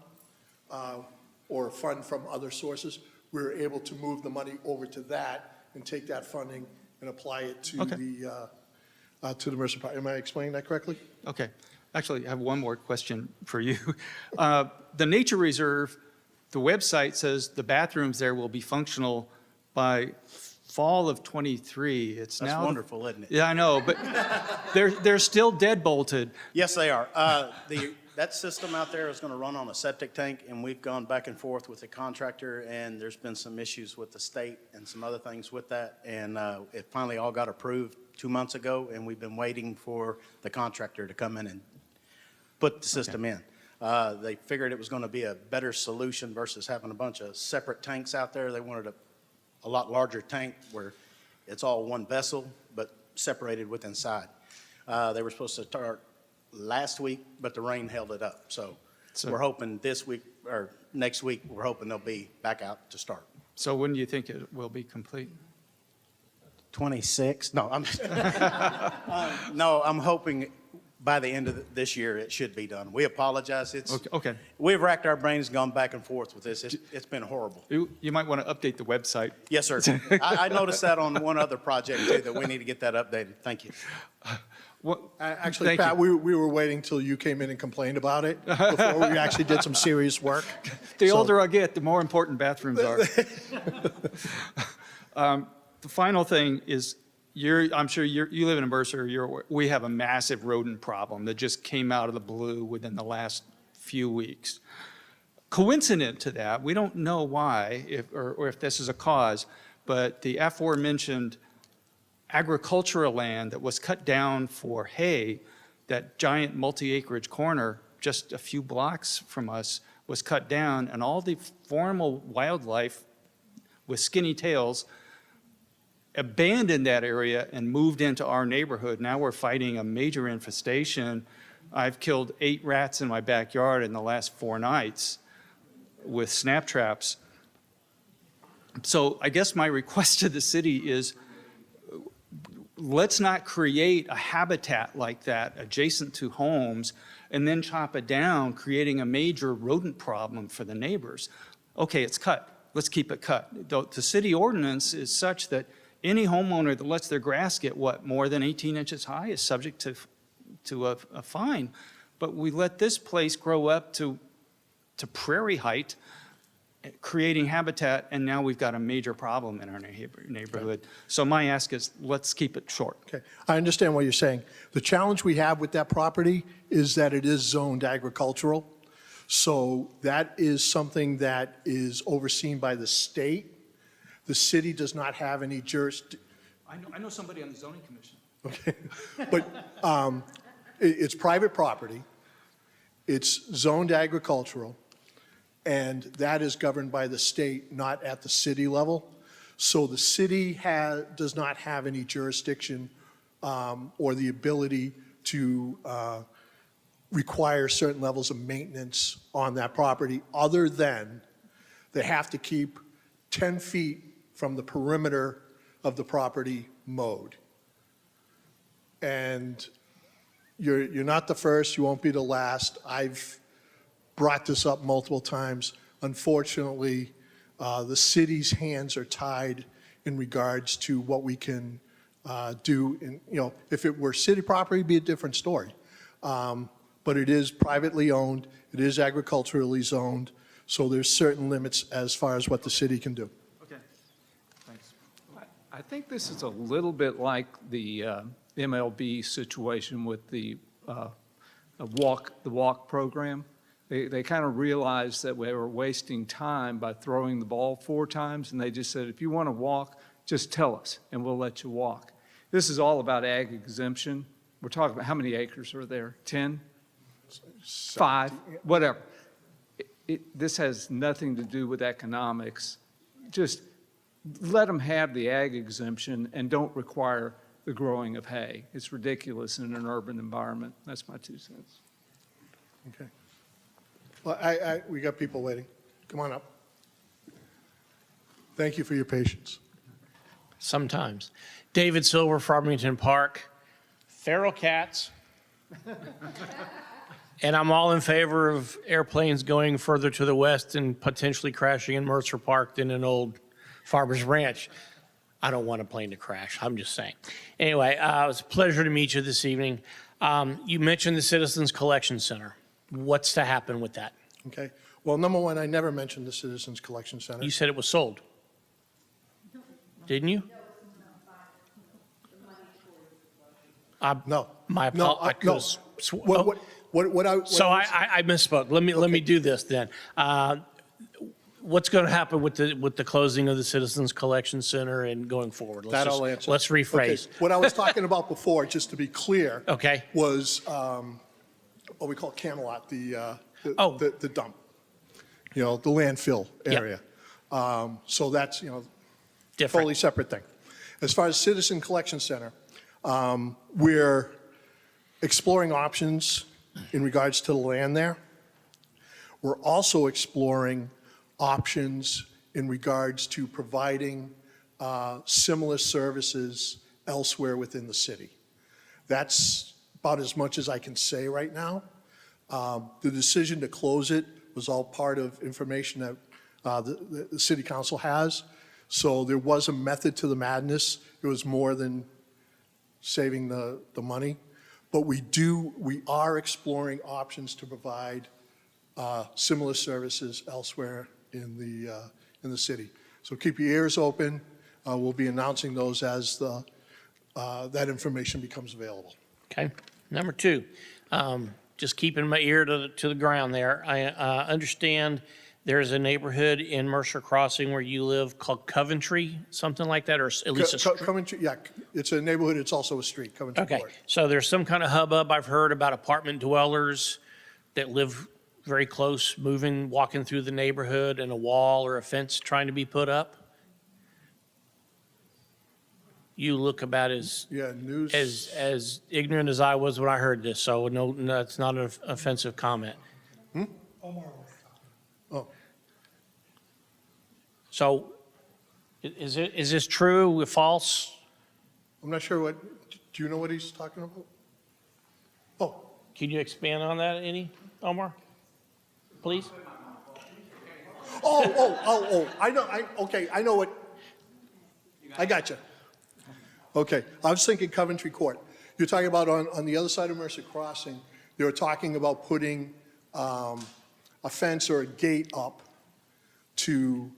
or fund from other sources, we were able to move the money over to that and take that funding and apply it to Okay. to the Mercer Park. Am I explaining that correctly? Okay. Actually, I have one more question for you. The nature reserve, the website says the bathrooms there will be functional by fall of '23. It's That's now. wonderful, isn't it? Yeah, I know, but they're still dead bolted. Yes, they are. That system out there is going to run on a septic tank, and we've gone back and forth with the contractor, and there's been some issues with the state and some other things with that. And it finally all got approved 2 months ago, and we've been waiting for the contractor to come in and put the system in. They figured it was going to be a better solution versus having a bunch of separate tanks out there. They wanted a lot larger tank where it's all one vessel, but separated with inside. They were supposed to start last week, but the rain held it up. So we're hoping this week or next week, we're hoping they'll be back out to start. So when do you think it will be complete? 26? No, no, I'm hoping by the end of this year, it should be done. We apologize. Okay. We've racked our brains, gone back and forth with this. It's been horrible. You might want to update the website. Yes, sir. I noticed that on one other project too, that we need to get that updated. Thank you. Actually, Thank Pat, you. we were waiting till you came in and complained about it before we actually did some serious work. The So- older I get, the more important bathrooms are. The final thing is, I'm sure you live in Mercer, we have a massive rodent problem that just came out of the blue within the last few weeks. Coincident to that, we don't know why, or if this is a cause, but the aforementioned agricultural land that was cut down for hay, that giant multi-acreage corner just a few blocks from us was cut down, and all the formal wildlife with skinny tails abandoned that area and moved into our neighborhood. Now we're fighting a major infestation. I've killed 8 rats in my backyard in the last 4 nights with snap traps. So I guess my request to the city is, let's not create a habitat like that adjacent to homes and then chop it down, creating a major rodent problem for the neighbors. Okay, it's cut. Let's keep it cut. The city ordinance is such that any homeowner that lets their grass get more than 18 inches high is subject to a fine. But we let this place grow up to prairie height, creating habitat, and now we've got a major problem in our neighborhood. So my ask is, let's keep it short. Okay, I understand what you're saying. The challenge we have with that property is that it is zoned agricultural. So that is something that is overseen by the state. The city does not have any I know somebody on the zoning commission. Okay, but it's private property, it's zoned agricultural, and that is governed by the state, not at the city level. So the city does not have any jurisdiction or the ability to require certain levels of maintenance on that property, other than they have to keep 10 feet from the perimeter of the property mowed. And you're not the first, you won't be the last. I've brought this up multiple times. Unfortunately, the city's hands are tied in regards to what we can do. In, if it were city property, it'd be a different story. But it is privately owned, it is agriculturally zoned, so there's certain limits as far as what the city can do. Okay, thanks. I think this is a little bit like the MLB situation with the walk program. They kind of realized that we were wasting time by throwing the ball 4 times, and they just said, if you want to walk, just tell us, and we'll let you walk. This is all about ag exemption. We're talking about how many acres are there? 10? 5? Whatever. This has nothing to do with economics. Just let them have the ag exemption and don't require the growing of hay. It's ridiculous in an urban environment. That's my 2 cents. Okay. Well, we got people waiting. Come on up. Thank you for your patience. Sometimes. David Silver, Farmington Park. Feral cats. And I'm all in favor of airplanes going further to the west and potentially crashing in Mercer Park than an old farmer's ranch. I don't want a plane to crash, I'm just saying. Anyway, it was a pleasure to meet you this evening. You mentioned the Citizens Collection Center. What's to happen with that? Okay. Well, number one, I never mentioned the Citizens Collection Center. You said it was sold. Didn't you? No. My No, apologies. no. What I misspoke. Let me do this then. What's going to happen with the closing of the Citizens Collection Center and going forward? That I'll answer. Let's rephrase. Okay. What I was talking about before, just to be clear. Okay. Was what we call Camelot, the dump, the landfill area. So that's, Different. totally separate thing. As far as Citizen Collection Center, we're exploring options in regards to the land there. We're also exploring options in regards to providing similar services elsewhere within the city. That's about as much as I can say right now. The decision to close it was all part of information that the city council has. So there was a method to the madness. It was more than saving the money. But we are exploring options to provide similar services elsewhere in the city. So keep your ears open. We'll be announcing those as that information becomes available. Okay. Number 2, just keeping my ear to the ground there. I understand there's a neighborhood in Mercer Crossing where you live called Coventry, something like that, or at least a Coventry, yeah, it's a neighborhood. It's also a street, Coventry Okay, Court. so there's some kind of hubbub I've heard about apartment dwellers that live very close, walking through the neighborhood, and a wall or a fence trying to be put up. You look about as News. as ignorant as I was when I heard this, so no, that's not an offensive comment. Oh, So, is this true or false? I'm not sure do you know what he's talking about? Oh, Can you expand on that any, Omar? Please? I know, I know what, I got you. Okay, I was thinking Coventry Court. You're talking about on the other side of Mercer Crossing, they were talking about putting a fence or a gate up to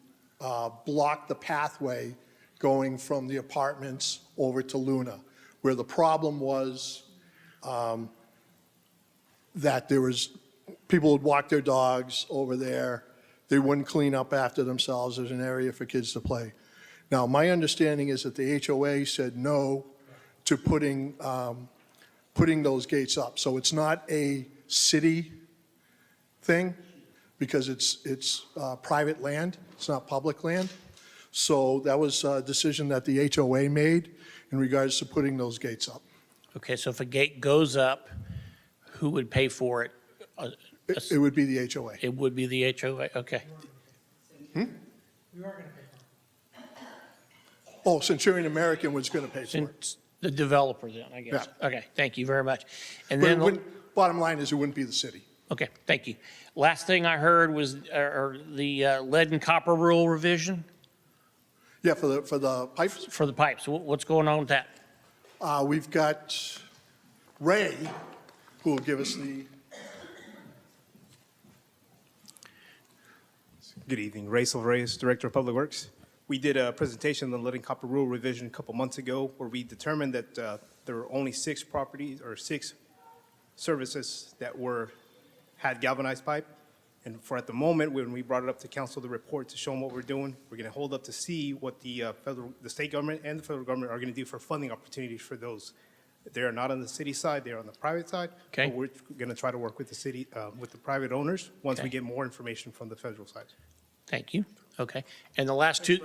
block the pathway going from the apartments over to Luna, where the problem was that there was people would walk their dogs over there. They wouldn't clean up after themselves. There's an area for kids to play. Now, my understanding is that the HOA said no to putting those gates up. So it's not a city thing because it's private land. It's not public land. So that was a decision that the HOA made in regards to putting those gates up. Okay, so if a gate goes up, who would pay for it? It would be the HOA. It would be the HOA, okay. Oh, Centurion American was going to pay for it. Since the developer then, I guess. Yeah. Okay, thank you very much. And But it then, wouldn't, bottom line is it wouldn't be the city. okay, thank you. Last thing I heard was the lead and copper rule revision Yeah, for the pipes, for the pipes. What's going on with that? we've got Ray, who will give us the, Good evening. Ray Silveres, Director of Public Works. We did a presentation on the lead and copper rule revision a couple months ago where we determined that there were only 6 properties or 6 services that had galvanized pipe. And for at the moment, when we brought it up to council, the report to show them what we're doing, we're going to hold up to see what the state government and the federal government are going to do for funding opportunities for those. They are not on the city side, they are on the private side. Okay. But we're going to try to work with the city, with the private owners, once we Okay. get more information from the federal side. Thank you. Okay. And the last two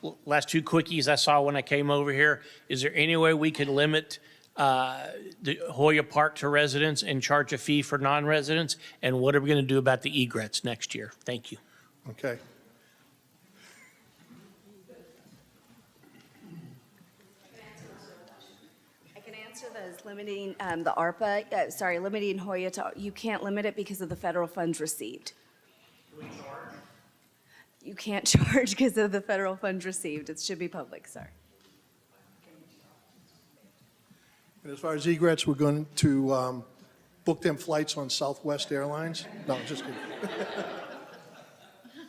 quickies I saw when I came over here, is there any way we could limit the Hoya Park to residents and charge a fee for non-residents? And what are we going to do about the egrets next year? Thank you. okay. I can answer those, limiting the ARPA, limiting Hoya to, you can't limit it because of the federal funds received. You can't charge because of the federal funds received. It should be public, sorry. And as far as egrets, we're going to book them flights on Southwest Airlines. No, just kidding.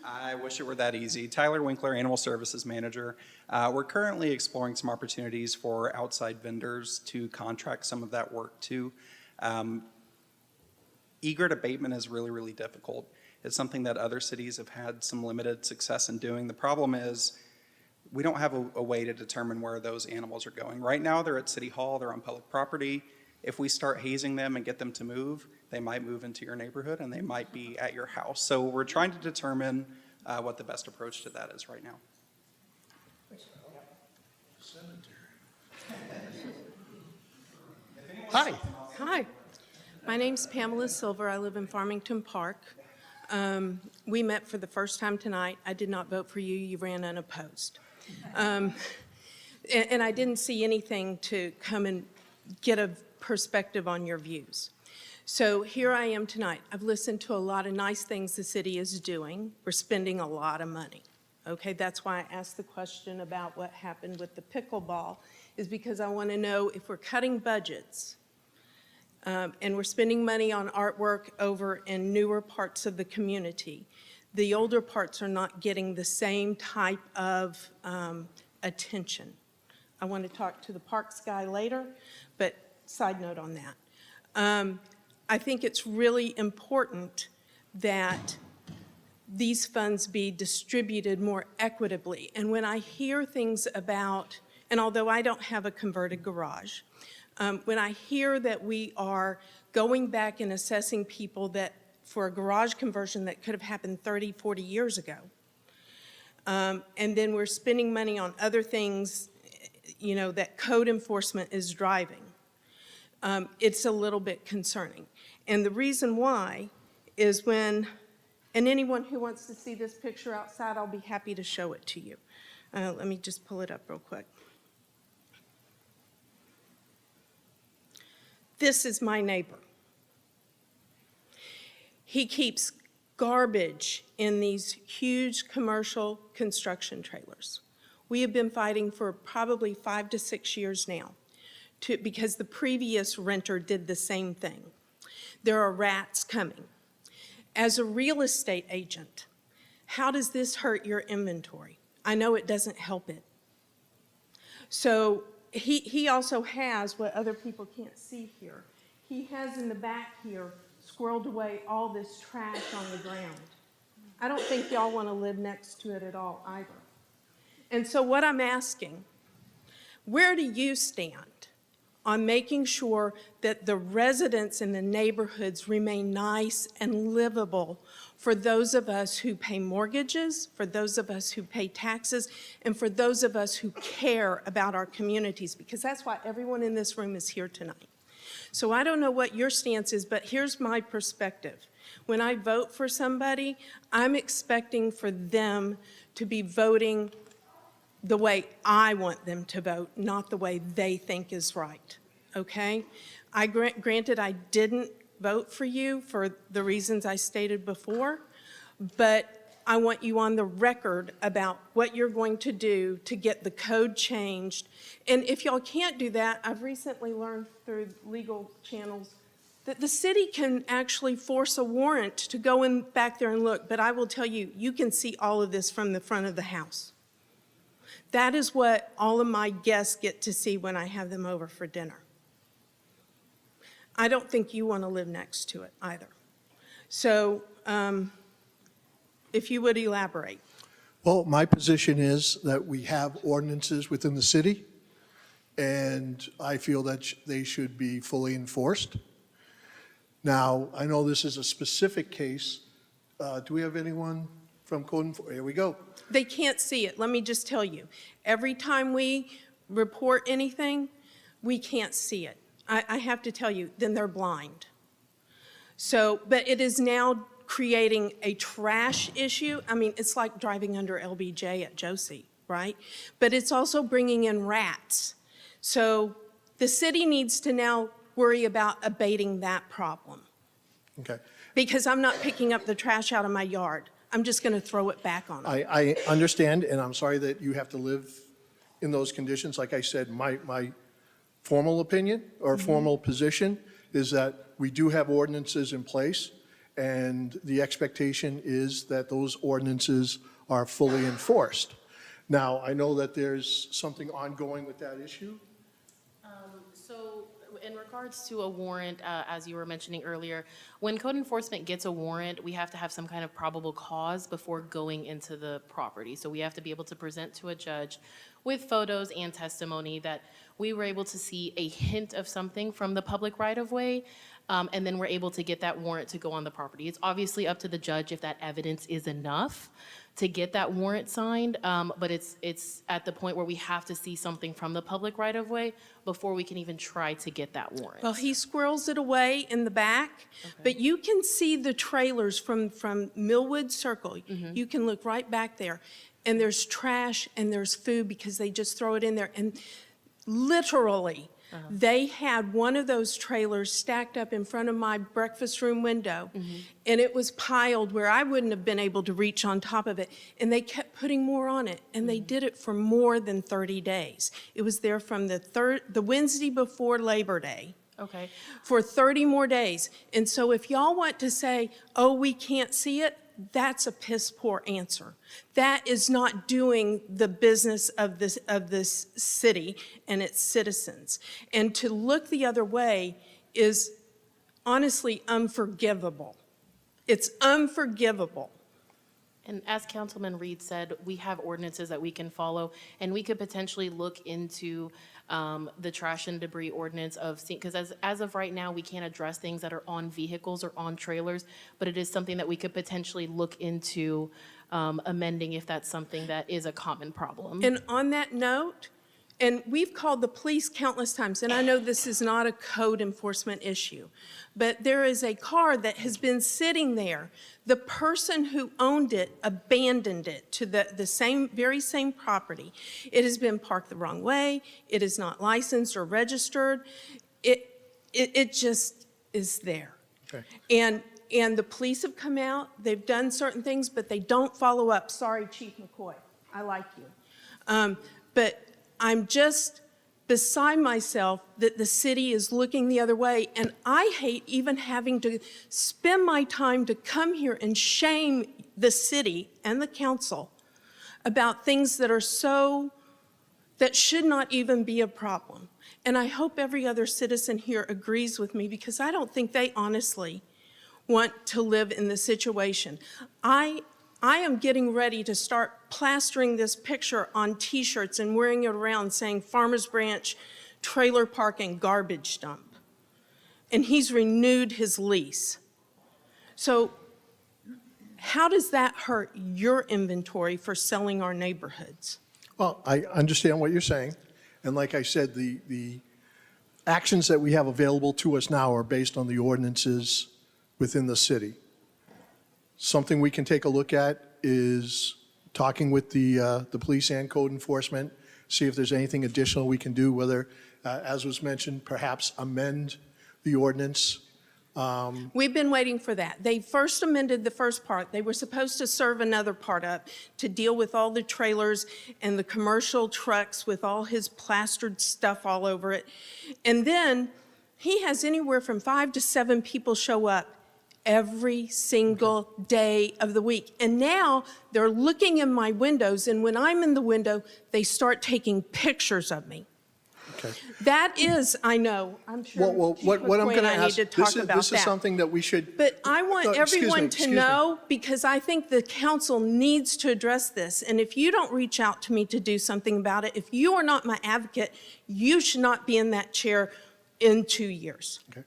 I wish it were that easy. Tyler Winkler, Animal Services Manager. We're currently exploring some opportunities for outside vendors to contract some of that work to. Egret abatement is really, really difficult. It's something that other cities have had some limited success in doing. The problem is we don't have a way to determine where those animals are going. Right now, they're at City Hall, they're on public property. If we start hazing them and get them to move, they might move into your neighborhood and they might be at your house. So we're trying to determine what the best approach to that is right now. Hi. Hi, my name's Pamela Silver. I live in Farmington Park. We met for the first time tonight. I did not vote for you. You ran unopposed. And I didn't see anything to come and get a perspective on your views. So here I am tonight. I've listened to a lot of nice things the city is doing. We're spending a lot of money. Okay, that's why I asked the question about what happened with the pickleball, is because I want to know if we're cutting budgets and we're spending money on artwork over in newer parts of the community, the older parts are not getting the same type of attention. I want to talk to the parks guy later, but side note on that. I think it's really important that these funds be distributed more equitably. And when I hear things about, and although I don't have a converted garage, when I hear that we are going back and assessing people that for a garage conversion that could have happened 30, 40 years ago, and then we're spending money on other things, you know, that code enforcement is driving, it's a little bit concerning. And the reason why is when, and anyone who wants to see this picture outside, I'll be happy to show it to you. Let me just pull it up real quick. This is my neighbor. He keeps garbage in these huge commercial construction trailers. We have been fighting for probably 5 to 6 years now because the previous renter did the same thing. There are rats coming. As a real estate agent, how does this hurt your inventory? I know it doesn't help it. So he also has what other people can't see here. He has in the back here squirreled away all this trash on the ground. I don't think y'all want to live next to it at all either. And so what I'm asking, where do you stand on making sure that the residents in the neighborhoods remain nice and livable for those of us who pay mortgages, for those of us who pay taxes, and for those of us who care about our communities? Because that's why everyone in this room is here tonight. So I don't know what your stance is, but here's my perspective. When I vote for somebody, I'm expecting for them to be voting the way I want them to vote, not the way they think is right, okay? Granted, I didn't vote for you for the reasons I stated before, but I want you on the record about what you're going to do to get the code changed. And if y'all can't do that, I've recently learned through legal channels that the city can actually force a warrant to go in back there and look. But I will tell you, you can see all of this from the front of the house. That is what all of my guests get to see when I have them over for dinner. I don't think you want to live next to it either. So if you would elaborate. Well, my position is that we have ordinances within the city, and I feel that they should be fully enforced. Now, I know this is a specific case. Do we have anyone from Code Enforcement? Here we go. They can't see it. Let me just tell you. Every time we report anything, we can't see it. I have to tell you, then they're blind. So, but it is now creating a trash issue. I mean, it's like driving under LBJ at Josie, right? But it's also bringing in rats. So the city needs to now worry about abating that problem. Okay. Because I'm not picking up the trash out of my yard. I'm just going to throw it back on them. I understand, and I'm sorry that you have to live in those conditions. Like I said, my formal opinion or formal position is that we do have ordinances in place, and the expectation is that those ordinances are fully enforced. Now, I know that there's something ongoing with that issue. So in regards to a warrant, as you were mentioning earlier, when code enforcement gets a warrant, we have to have some kind of probable cause before going into the property. So we have to be able to present to a judge with photos and testimony that we were able to see a hint of something from the public right-of-way, and then we're able to get that warrant to go on the property. It's obviously up to the judge if that evidence is enough to get that warrant signed, but it's at the point where we have to see something from the public right-of-way before we can even try to get that warrant. Well, he squirrels it away in the back, but you can see the trailers from Millwood Circle. You can look right back there, and there's trash and there's food because they just throw it in there. And literally, they had one of those trailers stacked up in front of my breakfast room window, and it was piled where I wouldn't have been able to reach on top of it, and they kept putting more on it, and they did it for more than 30 days. It was there from the Wednesday before Labor Day. Okay. For 30 more days. And so if y'all want to say, oh, we can't see it, that's a piss poor answer. That is not doing the business of this city and its citizens. And to look the other way is honestly unforgivable. It's unforgivable. And as Councilman Reed said, we have ordinances that we can follow, and we could potentially look into the trash and debris ordinance because as of right now, we can't address things that are on vehicles or on trailers, but it is something that we could potentially look into amending if that's something that is a common problem. And on that note, and we've called the police countless times, and I know this is not a code enforcement issue, but there is a car that has been sitting there. The person who owned it abandoned it to the very same property. It has been parked the wrong way. It is not licensed or registered. It just is there. Okay. And the police have come out. They've done certain things, but they don't follow up. Sorry, Chief McCoy. I like you. But I'm just beside myself that the city is looking the other way, and I hate even having to spend my time to come here and shame the city and the council about things that should not even be a problem. And I hope every other citizen here agrees with me, because I don't think they honestly want to live in the situation. I am getting ready to start plastering this picture on T-shirts and wearing it around saying Farmers Branch Trailer Park and Garbage Dump. And he's renewed his lease. So how does that hurt your inventory for selling our neighborhoods? Well, I understand what you're saying. And like I said, the actions that we have available to us now are based on the ordinances within the city. Something we can take a look at is talking with the police and code enforcement, see if there's anything additional we can do, whether, as was mentioned, perhaps amend the ordinance. We've been waiting for that. They first amended the first part. They were supposed to serve another part up to deal with all the trailers and the commercial trucks with all his plastered stuff all over it. And then he has anywhere from 5 to 7 people show up every single day of the week. And now they're looking in my windows, and when I'm in the window, they start taking pictures of me. Okay. That is, I know, I'm sure Well, Chief what I'm McQueen going to and I ask, need to talk about this is that. something that we should. But I want Excuse me, everyone to excuse me. know, because I think the council needs to address this. And if you don't reach out to me to do something about it, if you are not my advocate, you should not be in that chair in 2 years. Okay.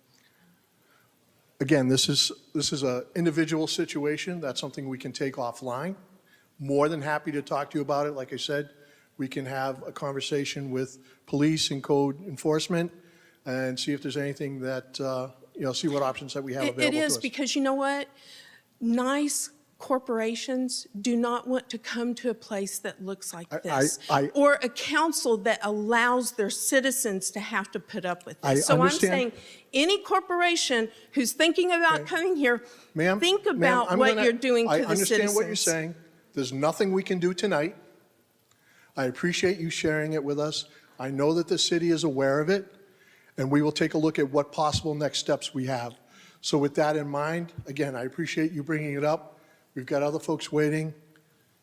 Again, this is an individual situation. That's something we can take offline. More than happy to talk to you about it. Like I said, we can have a conversation with police and code enforcement and see if there's anything that, see what options that we have available to us. It is, because you know what? Nice corporations do not want to come to a place that looks like this. Or a council that allows their citizens to have to put up with I this. So I'm understand. saying, any corporation who's thinking about coming here, Ma'am, think ma'am, about I'm what gonna- you're doing to the citizens. I understand what you're saying. There's nothing we can do tonight. I appreciate you sharing it with us. I know that the city is aware of it, and we will take a look at what possible next steps we have. So with that in mind, again, I appreciate you bringing it up. We've got other folks waiting,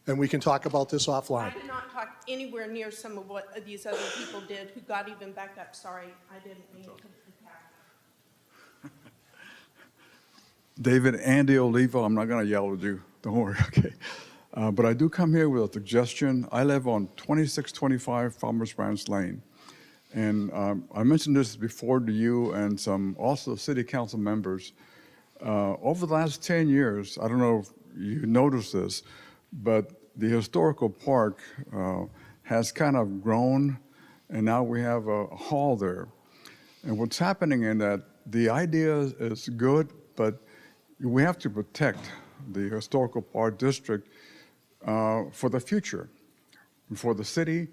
and we can talk about this offline. I did not talk anywhere near some of what these other people did who got even back up. Sorry, I didn't mean to attack. David, Andy Oliva, I'm not going to yell at you. Don't worry, okay. But I do come here with a suggestion. I live on 2625 Farmers Branch Lane. And I mentioned this before to you and some also city council members. Over the last 10 years, I don't know if you noticed this, but the historical park has kind of grown, and now we have a hall there. And what's happening in that, the idea is good, but we have to protect the historical park district for the future, for the city,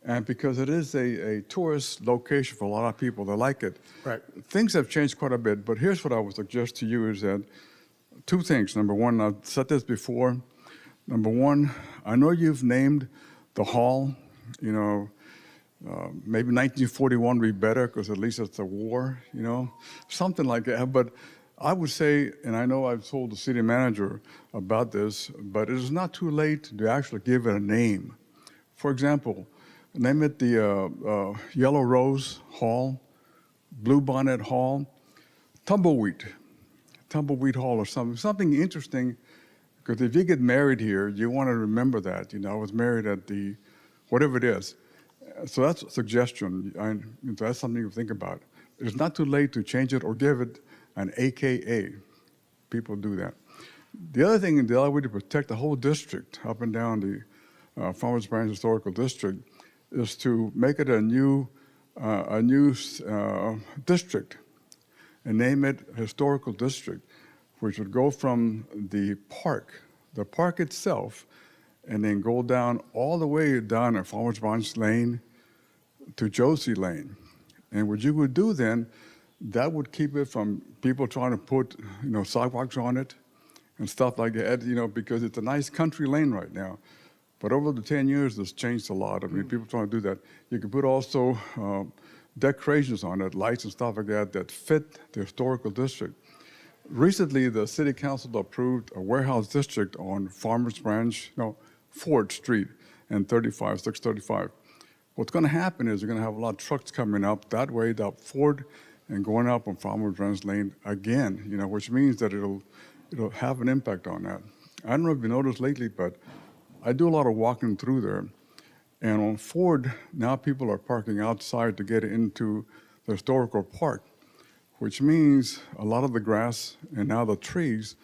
and because it is a tourist location for a lot of people that like it. Right. Things have changed quite a bit, but here's what I would suggest to you is that 2 things. Number one, I've said this before. Number one, I know you've named the hall, maybe 1941 would be better because at least it's a war, something like that. But I would say, and I know I've told the city manager about this, but it is not too late to actually give it a name. For example, name it the Yellow Rose Hall, Bluebonnet Hall, Tumbleweed Hall or something interesting, because if you get married here, you want to remember that. I was married at the, whatever it is. So that's a suggestion. That's something to think about. It's not too late to change it or give it an AKA. People do that. The other thing, the other way to protect the whole district up and down the Farmers Branch Historical District is to make it a new district and name it Historical District, which would go from the park itself, and then go down all the way down at Farmers Branch Lane to Josie Lane. And what you would do then, that would keep it from people trying to put, sidewalks on it and stuff like that, because it's a nice country lane right now. But over the 10 years, it's changed a lot. I mean, people trying to do that. You could put also decorations on it, lights and stuff like that, that fit the historical district. Recently, the city council approved a warehouse district on Ford Street and 635. What's going to happen is you're going to have a lot of trucks coming up that way, that Ford and going up on Farmers Ranch Lane again, you know, which means that it'll have an impact on that. I don't know if you noticed lately, but I do a lot of walking through there. And on Ford, now people are parking outside to get into the historical park, which means a lot of the grass and now the trees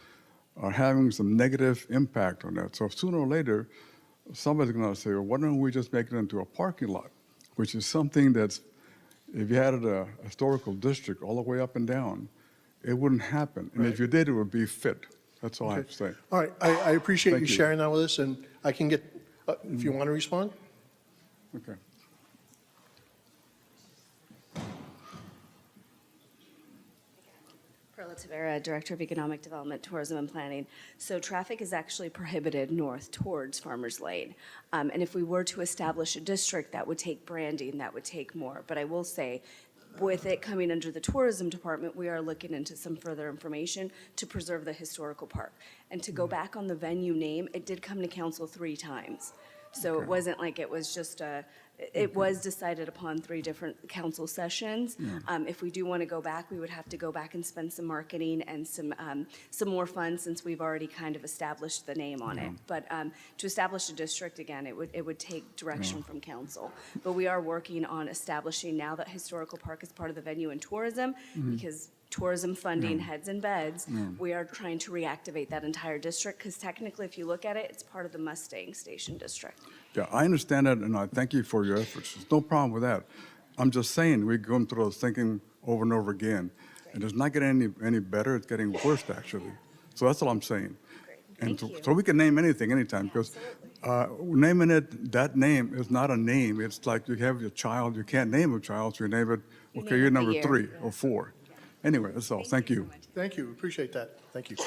are having some negative impact on that. So sooner or later, somebody's going to say, well, why don't we just make it into a parking lot, which is something that's, if you had a historical district all the way up and down, it wouldn't happen. And if you did, it would be fit. That's all I have to say. All right, I appreciate Thank you you. sharing that with us, and I can get, if you want to respond? Okay. Perla Tavera, Director of Economic Development, Tourism and Planning. So traffic is actually prohibited north towards Farmers Lane. And if we were to establish a district, that would take branding, that would take more. But I will say, with it coming under the tourism department, we are looking into some further information to preserve the historical park. And to go back on the venue name, it did come to council 3 times. So it wasn't like it was just it was decided upon 3 different council sessions. If we do want to go back, we would have to go back and spend some marketing and some more funds, since we've already kind of established the name on it. But to establish a district, again, it would take direction from council. But we are working on establishing, now that Historical Park is part of the venue and tourism, because tourism funding heads and beds, we are trying to reactivate that entire district, because technically, if you look at it, it's part of the Mustang Station District. Yeah, I understand that, and I thank you for your efforts. There's no problem with that. I'm just saying, we're going through those thinking over and over again, and it's not getting any better, it's getting worse, actually. So that's all I'm saying. And so we can name anything anytime, because naming it, that name is not a name. It's like you have your child, you can't name a child, so you name it, okay, name you're it the number year. 3 or 4. Anyway, that's all. Thank you. Thank you, appreciate that. Thank you.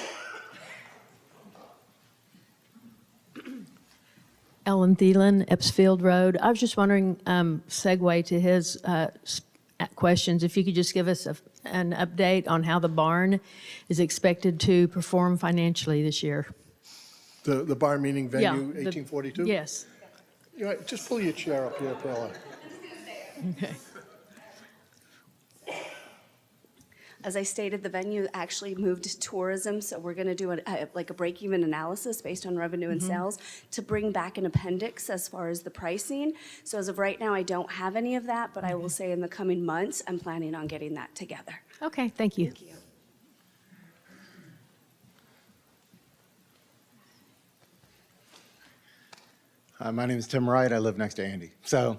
Ellen Thielen, Epsfield Road. I was just wondering, segue to his questions, if you could just give us an update on how the barn is expected to perform financially this year. The barn meeting Yeah, venue, the- 1842? Yes. You know what, just pull your chair up here, Perla. Okay. As I stated, the venue actually moved to tourism, so we're going to do like a break-even analysis based on revenue and sales to bring back an appendix as far as the pricing. So as of right now, I don't have any of that, but I will say in the coming months, I'm planning on getting that together. Okay, thank you. Thank you. My name is Tim Wright. I live next to Andy. So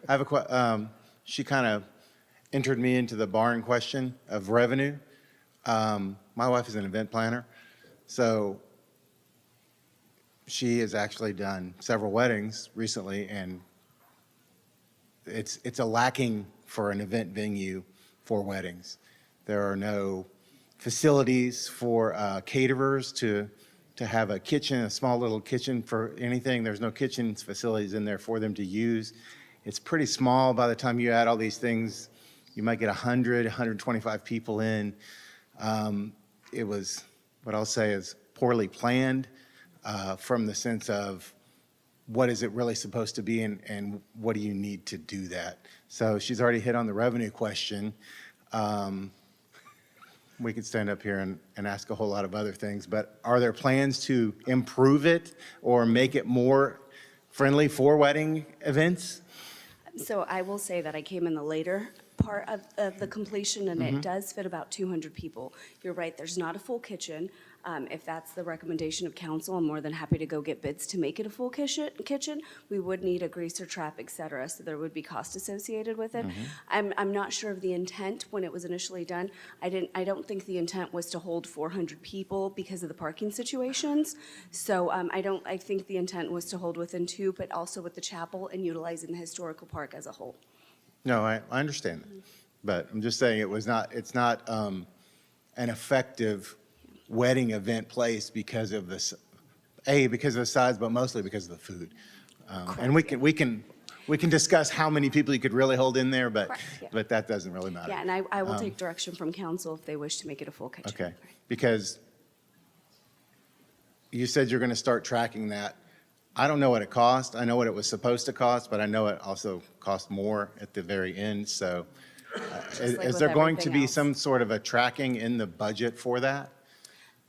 I have she kind of entered me into the barn question of revenue. My wife is an event planner, so she has actually done several weddings recently, and it's a lacking for an event venue for weddings. There are no facilities for caterers to have a kitchen, a small little kitchen for anything. There's no kitchen facilities in there for them to use. It's pretty small. By the time you add all these things, you might get 100, 125 people in. It was, what I'll say is poorly planned from the sense of what is it really supposed to be and what do you need to do that? So she's already hit on the revenue question. We could stand up here and ask a whole lot of other things, but are there plans to improve it or make it more friendly for wedding events? So I will say that I came in the later part of the completion, and it does fit about 200 people. You're right, there's not a full kitchen. If that's the recommendation of council, I'm more than happy to go get bids to make it a full kitchen. We would need a greaser trap, et cetera, so there would be cost associated with it. I'm not sure of the intent when it was initially done. I don't think the intent was to hold 400 people because of the parking situations. So I think the intent was to hold within 2, but also with the chapel and utilizing the historical park as a whole. No, I understand that, but I'm just saying it's not an effective wedding event place because of this, because of the size, but mostly because of the food. And we can discuss how many people you could really hold in there, but Correct, yeah. but that doesn't really matter. Yeah, and I will take direction from council if they wish to make it a full kitchen. Okay, because you said you're going to start tracking that. I don't know what it cost. I know what it was supposed to cost, but I know it also cost more at the very end. So Just like Is with there going to everything be else. some sort of a tracking in the budget for that?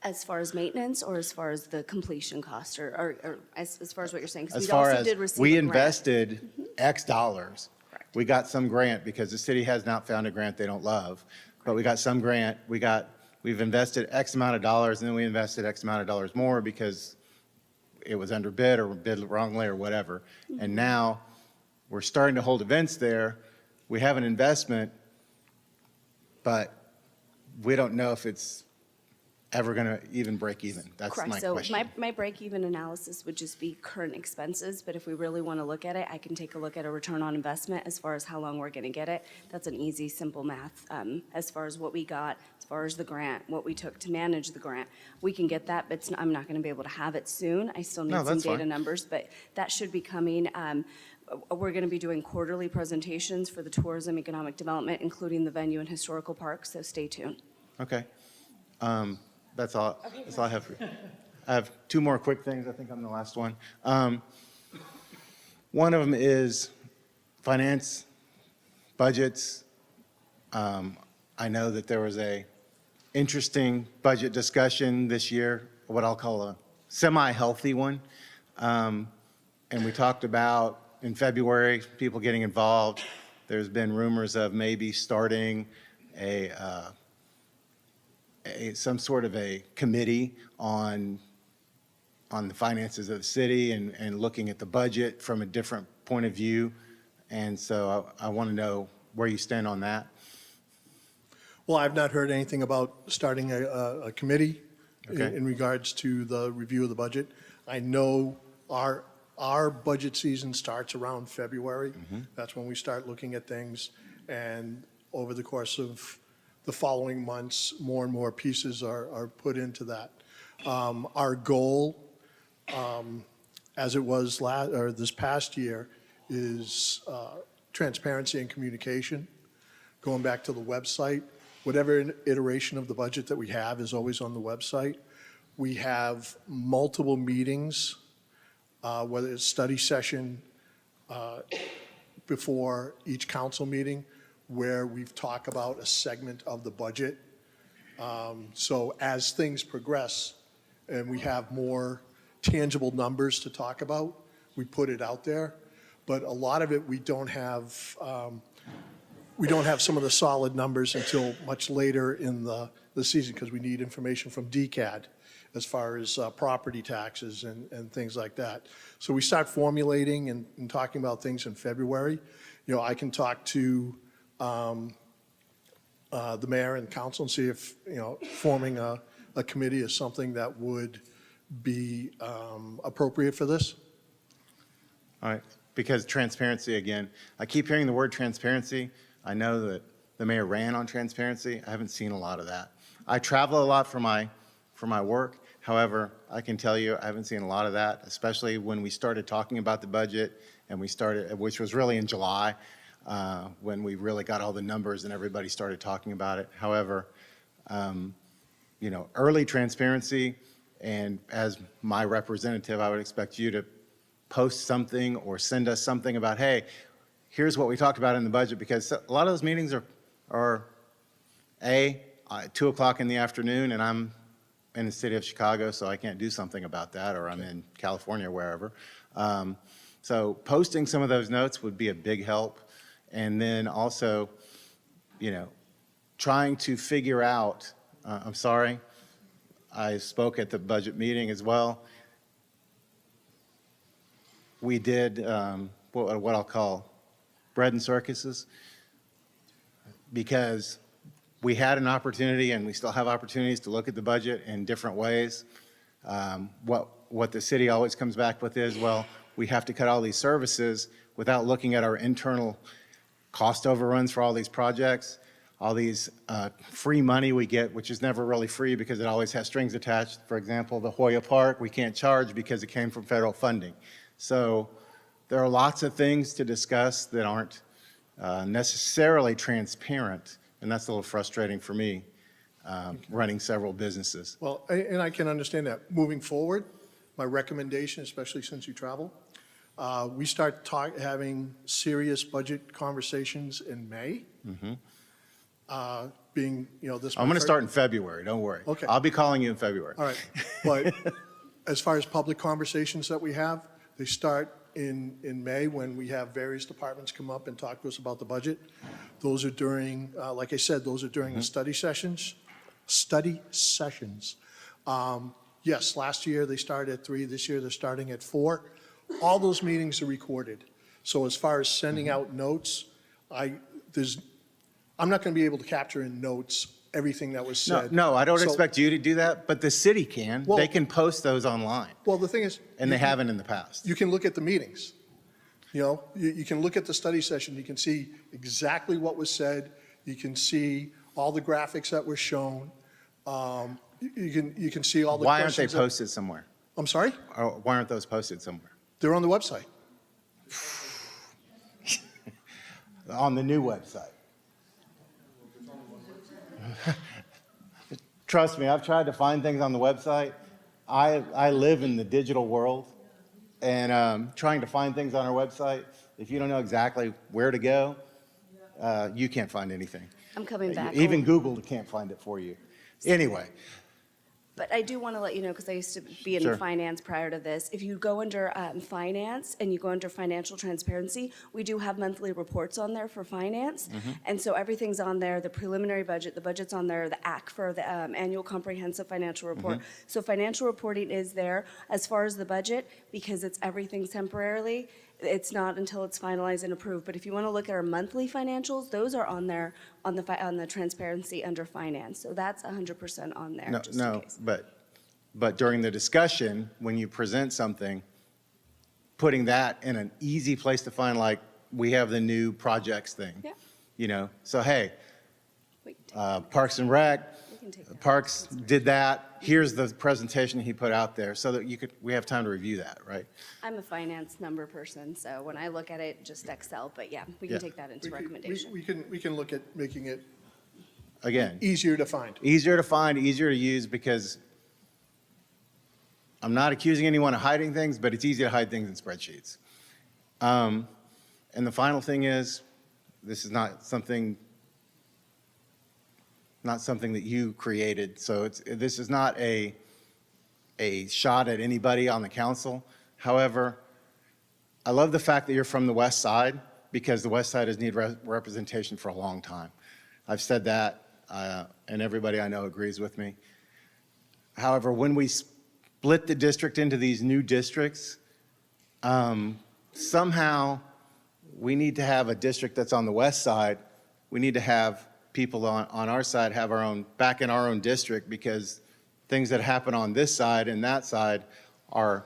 As far as maintenance or as far as the completion cost or as far as what you're saying? 'Cause As we far also as did receive we a grant. invested X dollars, we got some grant because the city has not found a grant they don't love, but we got some grant, we've invested X amount of dollars and then we invested X amount of dollars more because it was underbid or bid wrongly or whatever. And now we're starting to hold events there. We have an investment, but we don't know if it's ever going to even break even. That's my Correct. So question. my break-even analysis would just be current expenses, but if we really want to look at it, I can take a look at a return on investment as far as how long we're going to get it. That's an easy, simple math. As far as what we got, as far as the grant, what we took to manage the grant, we can get that, but I'm not going to be able to have it soon. I still need No, some that's data fine. numbers, but that should be coming. We're going to be doing quarterly presentations for the tourism, economic development, including the venue and historical park, so stay tuned. Okay. That's all I have for you. I have two more quick things. I think I'm the last one. One of them is finance, budgets. I know that there was a interesting budget discussion this year, what I'll call a semi-healthy one. And we talked about in February, people getting involved. There's been rumors of maybe starting some sort of a committee on the finances of the city and looking at the budget from a different point of view. And so I want to know where you stand on that. Well, I've not heard anything about starting a committee Okay. in regards to the review of the budget. I know our budget season starts around February. That's when we start looking at things. And over the course of the following months, more and more pieces are put into that. Our goal, as it was this past year, is transparency and communication. Going back to the website, whatever iteration of the budget that we have is always on the website. We have multiple meetings, whether it's study session before each council meeting, where we've talked about a segment of the budget. So as things progress and we have more tangible numbers to talk about, we put it out there. But a lot of it, we don't have some of the solid numbers until much later in the season because we need information from DCAD as far as property taxes and things like that. So we start formulating and talking about things in February. You know, I can talk to the mayor and council and see if, forming a committee is something that would be appropriate for this. All right, because transparency, again, I keep hearing the word transparency. I know that the mayor ran on transparency. I haven't seen a lot of that. I travel a lot for my work. However, I can tell you I haven't seen a lot of that, especially when we started talking about the budget and which was really in July, when we really got all the numbers and everybody started talking about it. However, early transparency, and as my representative, I would expect you to post something or send us something about, hey, here's what we talked about in the budget, because a lot of those meetings are 2 o'clock in the afternoon, and I'm in the city of Chicago, so I can't do something about that, or I'm in California, wherever. So posting some of those notes would be a big help. And then also, trying to figure out, I'm sorry, I spoke at the budget meeting as well. We did what I'll call bread and circuses, because we had an opportunity, and we still have opportunities to look at the budget in different ways. What the city always comes back with is, well, we have to cut all these services without looking at our internal cost overruns for all these projects, all these free money we get, which is never really free because it always has strings attached. For example, the Hoya Park, we can't charge because it came from federal funding. So there are lots of things to discuss that aren't necessarily transparent, and that's a little frustrating for me, running several businesses. Well, and I can understand that. Moving forward, my recommendation, especially since you travel, We start having serious budget conversations in May. Being, this. I'm going to start in February, don't worry. Okay. I'll be calling you in February. All right, but as far as public conversations that we have, they start in May when we have various departments come up and talk to us about the budget. Those are during, like I said, those are during the study sessions. Yes, last year they started at 3, this year they're starting at 4. All those meetings are recorded. So as far as sending out notes, I'm not going to be able to capture in notes everything that was said. No, I don't So- expect you to do that, but the city can. Well- They can post those online, Well, the thing is. and they haven't in the past. You can look at the meetings. You can look at the study session, you can see exactly what was said, you can see all the graphics that were shown. You can see all the Why aren't they questions. posted somewhere? I'm sorry? Or why aren't those posted somewhere? They're on the website. On the new website. Trust me, I've tried to find things on the website. I live in the digital world, and trying to find things on our website, if you don't know exactly where to go, you can't find anything. I'm coming back. Even Google can't find it for you. Anyway, But I do want to let you know, because I used to be in Sure. finance prior to this, if you go under finance and you go under financial transparency, we do have monthly reports on there for finance. And so everything's on there, the preliminary budget, the budget's on there, the ACFR, the annual comprehensive financial report. So financial reporting is there. As far as the budget, because it's everything temporarily, it's not until it's finalized and approved. But if you want to look at our monthly financials, those are on there on the transparency under finance. So that's 100% on there, just in case. but during the discussion, when you present something, putting that in an easy place to find, like, we have the new projects thing. Yeah. So hey, We can take- Parks and Rec, we can take that. Parks did that, here's the presentation he put out there, so that we have time to review that, right? I'm a finance number person, so when I look at it, just Excel, but yeah, we Yeah. can take that into We can- recommendation. We can look at making it Again, easier to find. easier to find, easier to use, because I'm not accusing anyone of hiding things, but it's easy to hide things in spreadsheets. And the final thing is, this is not something that you created, so this is not a shot at anybody on the council. However, I love the fact that you're from the west side, because the west side has needed representation for a long time. I've said that, and everybody I know agrees with me. However, when we split the district into these new districts, somehow we need to have a district that's on the west side. We need to have people on our side have back in our own district, because things that happen on this side and that side are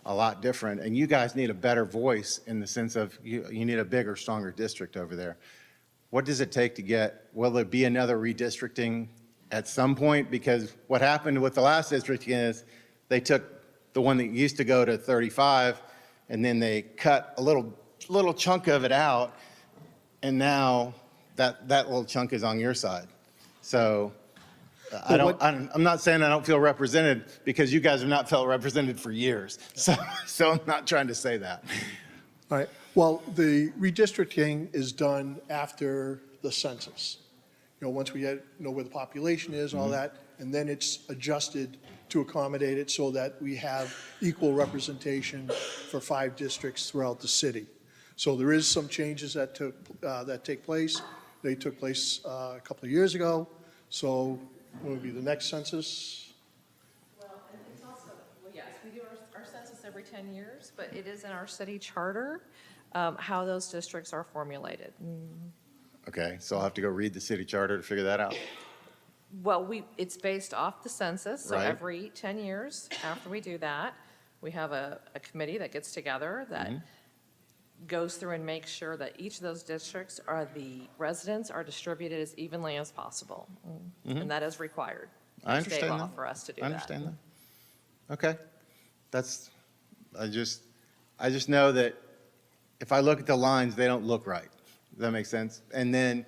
a lot different. And you guys need a better voice, in the sense of you need a bigger, stronger district over there. What does it take to will there be another redistricting at some point? Because what happened with the last districting is they took the one that used to go to 35, and then they cut a little chunk of it out, and now that little chunk is on your side. So I'm not saying I don't feel represented, because you guys have not felt represented for years. So I'm not trying to say that. All right, well, the redistricting is done after the census. Once we know where the population is and all that, and then it's adjusted to accommodate it so that we have equal representation for 5 districts throughout the city. So there is some changes that take place. They took place a couple of years ago. So when will be the next census? Well, and it's also, yes, we do our census every 10 years, but it is in our city charter how those districts are formulated. Okay, so I'll have to go read the city charter to figure that out. Well, it's based off the census, so Right. every 10 years after we do that, we have a committee that gets together that goes through and makes sure that each of those districts the residents are distributed as evenly as possible. And that is required I by state understand law that. for us to do I that. understand that. Okay. I just know that if I look at the lines, they don't look right. Does that make sense? And then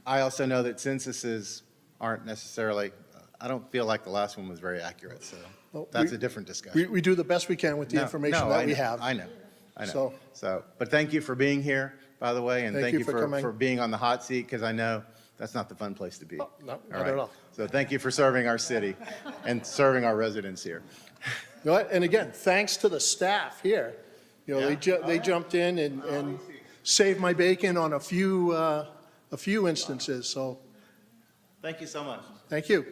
I also know that censuses aren't necessarily, I don't feel like the last one was very accurate, so Well, that's we- a different discussion. We do the best we can with the No, information no, that I we know, have. I know. I know. So- So, but thank you for being here, by the way, and Thank thank you you for coming. for being on the hot seat, because I know that's not the fun place to be. No, not right. at all. So thank you for serving our city and serving our residents here. You know what? And again, thanks to the staff here. You know, they jumped in and saved my bacon on a few instances, so Thank you so much. thank you.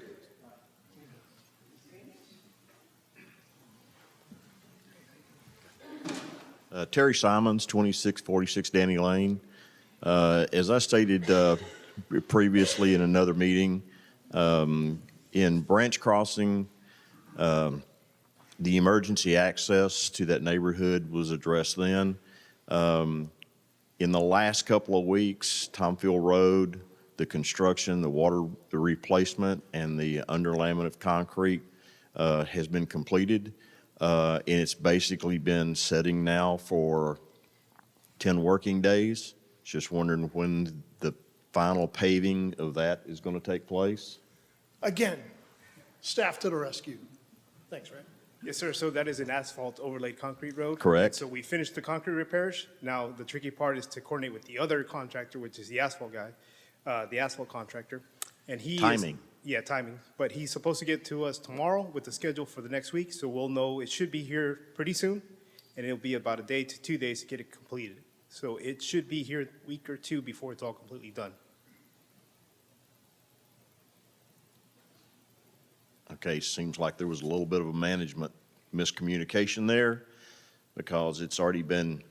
Terry Simons, 2646 Danny Lane. As I stated previously in another meeting, in Branch Crossing, the emergency access to that neighborhood was addressed then. In the last couple of weeks, Tomfield Road, the construction, the replacement, and the underlayment of concrete has been completed. And it's basically been setting now for 10 working days. Just wondering when the final paving of that is going to take place. Again, staff to the rescue. Thanks, Ray. Yes, sir. So that is an asphalt overlaid concrete road. Correct. So we finished the concrete repairs. Now, the tricky part is to coordinate with the other contractor, which is the asphalt guy, the asphalt contractor. And he is- Timing. Yeah, timing. But he's supposed to get to us tomorrow with the schedule for the next week. So we'll know, it should be here pretty soon. And it'll be about a day to 2 days to get it completed. So it should be here a week or two before it's all completely done. Okay, seems like there was a little bit of a management miscommunication there because it's already been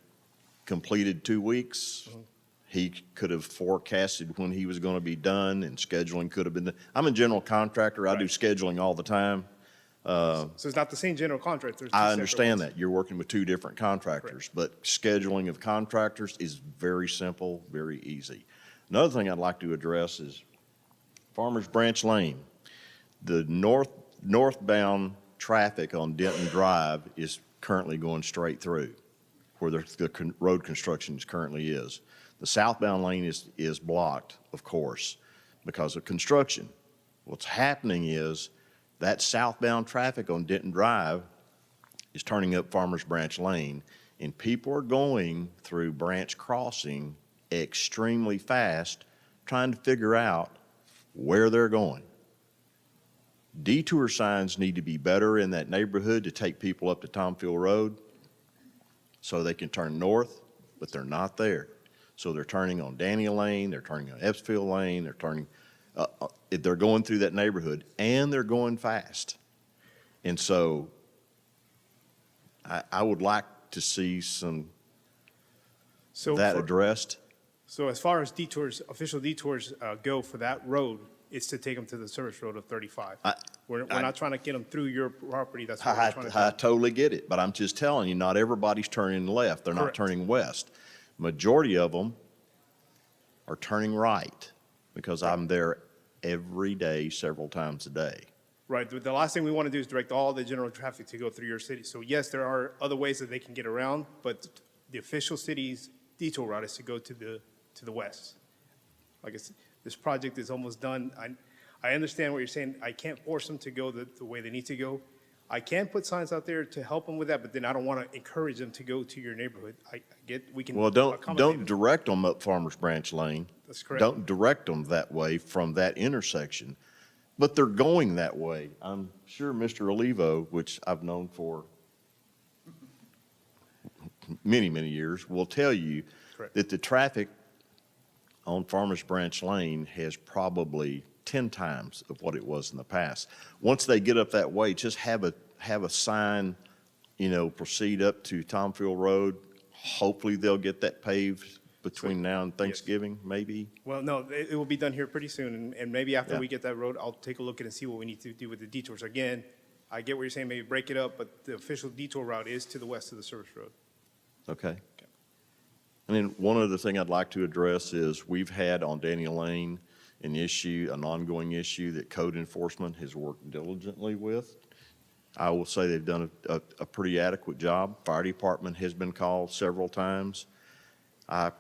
completed 2 weeks. He could have forecasted when he was going to be done and scheduling could have been, I'm a general contractor. I do scheduling all the time. So it's not the same general contractor. it's two I separate understand ones. that. You're working with two different contractors, but scheduling of contractors is very simple, very easy. Another thing I'd like to address is Farmers Branch Lane. The northbound traffic on Denton Drive is currently going straight through where the road construction currently is. The southbound lane is blocked, of course, because of construction. What's happening is that southbound traffic on Denton Drive is turning up Farmers Branch Lane, and people are going through Branch Crossing extremely fast, trying to figure out where they're going. Detour signs need to be better in that neighborhood to take people up to Tomfield Road so they can turn north, but they're not there. So they're turning on Danny Lane, they're turning on Epsfield Lane, they're going through that neighborhood, and they're going fast. And so I would like to see that addressed. So as far as detours, official detours go for that road, it's to take them to the service road of 35. We're not trying to get them through your property. That's what we're trying to do. I totally get it, but I'm just telling you, not everybody's turning left. They're not Correct. turning west. Majority of them are turning right because I'm there every day, several times a day. Right. The last thing we want to do is direct all the general traffic to go through your city. So yes, there are other ways that they can get around, but the official city's detour route is to go to the west. Like I said, this project is almost done. I understand what you're saying. I can't force them to go the way they need to go. I can put signs out there to help them with that, but then I don't want to encourage them to go to your neighborhood. We can Well, accommodate don't them. direct them up Farmers Branch Lane. That's correct. Don't direct them that way from that intersection, but they're going that way. I'm sure Mr. Olivo, which I've known for many, many years, will tell you Correct. that the traffic on Farmers Branch Lane has probably 10 times of what it was in the past. Once they get up that way, just have a sign, proceed up to Tomfield Road. Hopefully they'll get that paved between now and Thanksgiving, maybe. Well, no, it will be done here pretty soon, and maybe after Yeah. we get that road, I'll take a look at it and see what we need to do with the detours. Again, I get what you're saying, maybe break it up, but the official detour route is to the west of the service road. Okay. And then one other thing I'd like to address is we've had on Danny Lane an ongoing issue that code enforcement has worked diligently with. I will say they've done a pretty adequate job. Fire department has been called several times. I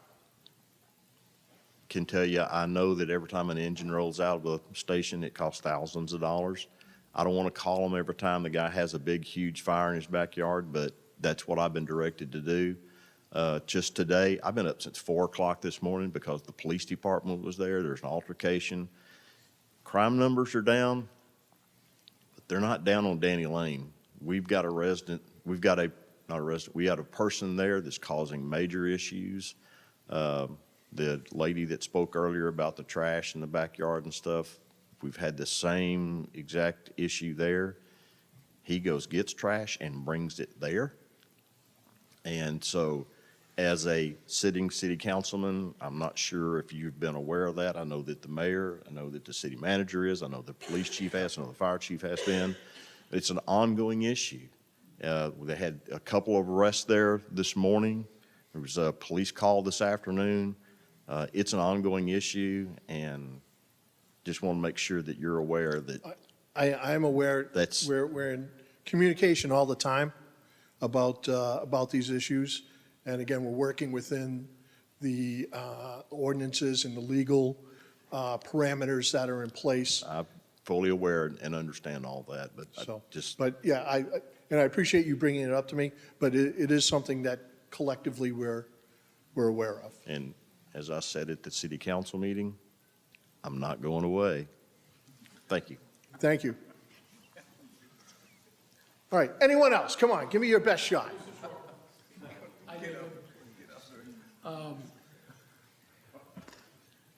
can tell you, I know that every time an engine rolls out of a station, it costs thousands of dollars. I don't want to call them every time the guy has a big, huge fire in his backyard, but that's what I've been directed to do. Just today, I've been up since 4 o'clock this morning because the police department was there. There's an altercation. Crime numbers are down, but they're not down on Danny Lane. We've got a resident, not a resident, we got a person there that's causing major issues. The lady that spoke earlier about the trash in the backyard and stuff, we've had the same exact issue there. He goes, gets trash and brings it there. And so as a sitting city councilman, I'm not sure if you've been aware of that. I know that the mayor, I know that the city manager is, I know the police chief has, I know the fire chief has been. It's an ongoing issue. They had a couple of arrests there this morning. There was a police call this afternoon. It's an ongoing issue, and just want to make sure that you're aware that I'm aware, That's- we're in communication all the time about these issues. And again, we're working within the ordinances and the legal parameters that are in place. I'm fully aware and understand all that, but I So, just, but yeah, I appreciate you bringing it up to me, but it is something that collectively we're aware of. and as I said at the city council meeting, I'm not going away. Thank you. Thank you. All right, anyone else? Come on, give me your best shot.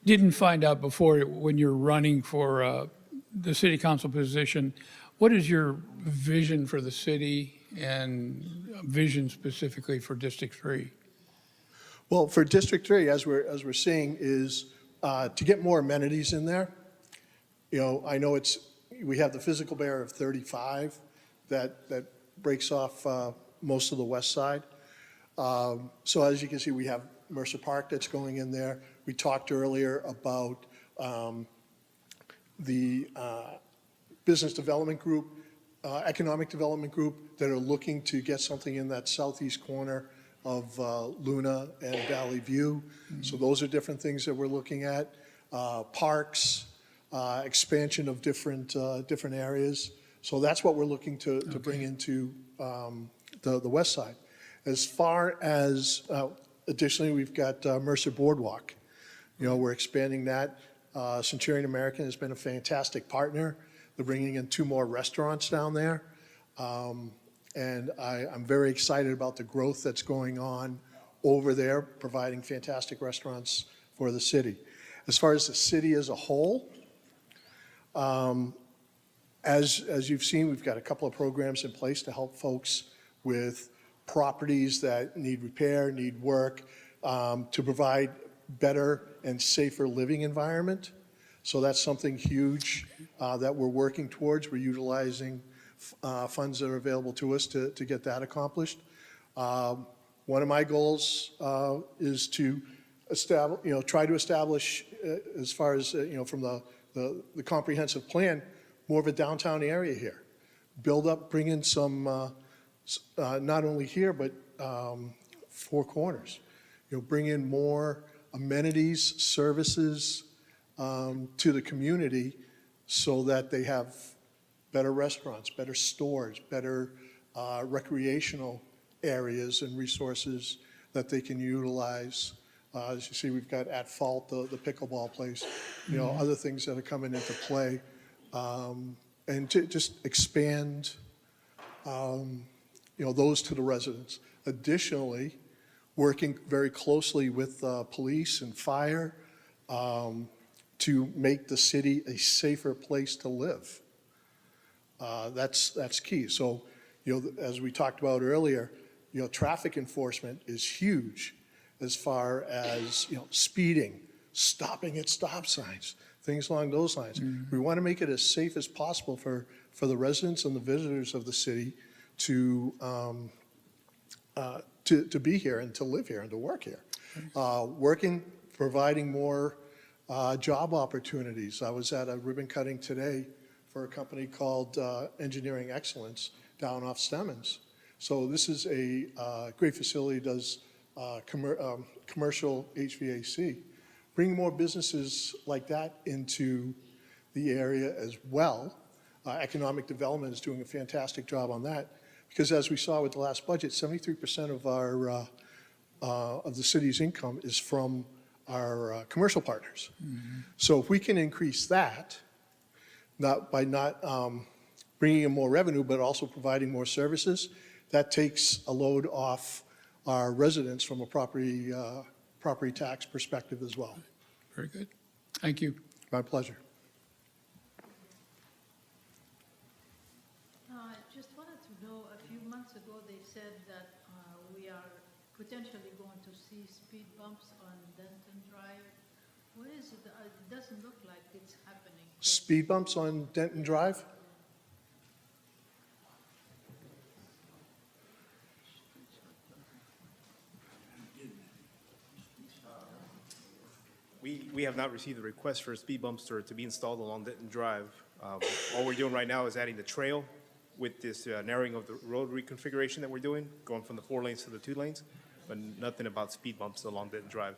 Didn't find out before when you're running for the city council position, what is your vision for the city and vision specifically for District 3? Well, for District 3, as we're seeing, is to get more amenities in there. You know, I know we have the physical barrier of 35 that breaks off most of the west side. So as you can see, we have Mercer Park that's going in there. We talked earlier about the business development group, economic development group that are looking to get something in that southeast corner of Luna and Valley View. So those are different things that we're looking at. Parks, expansion of different areas. So that's what we're looking to bring into the west side. As far as, additionally, we've got Mercer Boardwalk. You know, we're expanding that. Centurion American has been a fantastic partner. They're bringing in 2 more restaurants down there. And I'm very excited about the growth that's going on over there, providing fantastic restaurants for the city. As far as the city as a whole, as you've seen, we've got a couple of programs in place to help folks with properties that need repair, need work, to provide better and safer living environment. So that's something huge that we're working towards. We're utilizing funds that are available to us to get that accomplished. One of my goals is to try to establish, as far as, from the comprehensive plan, more of a downtown area here. Build up, bring in some, not only here, but Four Corners. Bring in more amenities, services to the community so that they have better restaurants, better stores, better recreational areas and resources that they can utilize. As you see, we've got At Fault, the pickleball place, other things that are coming into play. And to just expand, those to the residents. Additionally, working very closely with police and fire to make the city a safer place to live. That's key. So, as we talked about earlier, traffic enforcement is huge as far as, speeding, stopping at stop signs, things along those lines. We want to make it as safe as possible for the residents and the visitors of the city to be here and to live here and to work here. Providing more job opportunities. I was at a ribbon cutting today for a company called Engineering Excellence down off Stemmons. So this is a great facility, does commercial HVAC. Bring more businesses like that into the area as well. Economic development is doing a fantastic job on that because as we saw with the last budget, 73% of of the city's income is from our commercial partners. So if we can increase that, not by not bringing in more revenue, but also providing more services, that takes a load off our residents from a property tax perspective as well. Very good. Thank you. My pleasure. I just wanted to know, a few months ago, they said that we are potentially going to see speed bumps on Denton Drive. What is it? It doesn't look like it's happening. Speed bumps on Denton Drive? We have not received a request for a speed bumps to be installed along Denton Drive. All we're doing right now is adding the trail with this narrowing of the road reconfiguration that we're doing, going from the 4 lanes to the 2 lanes, but nothing about speed bumps along Denton Drive.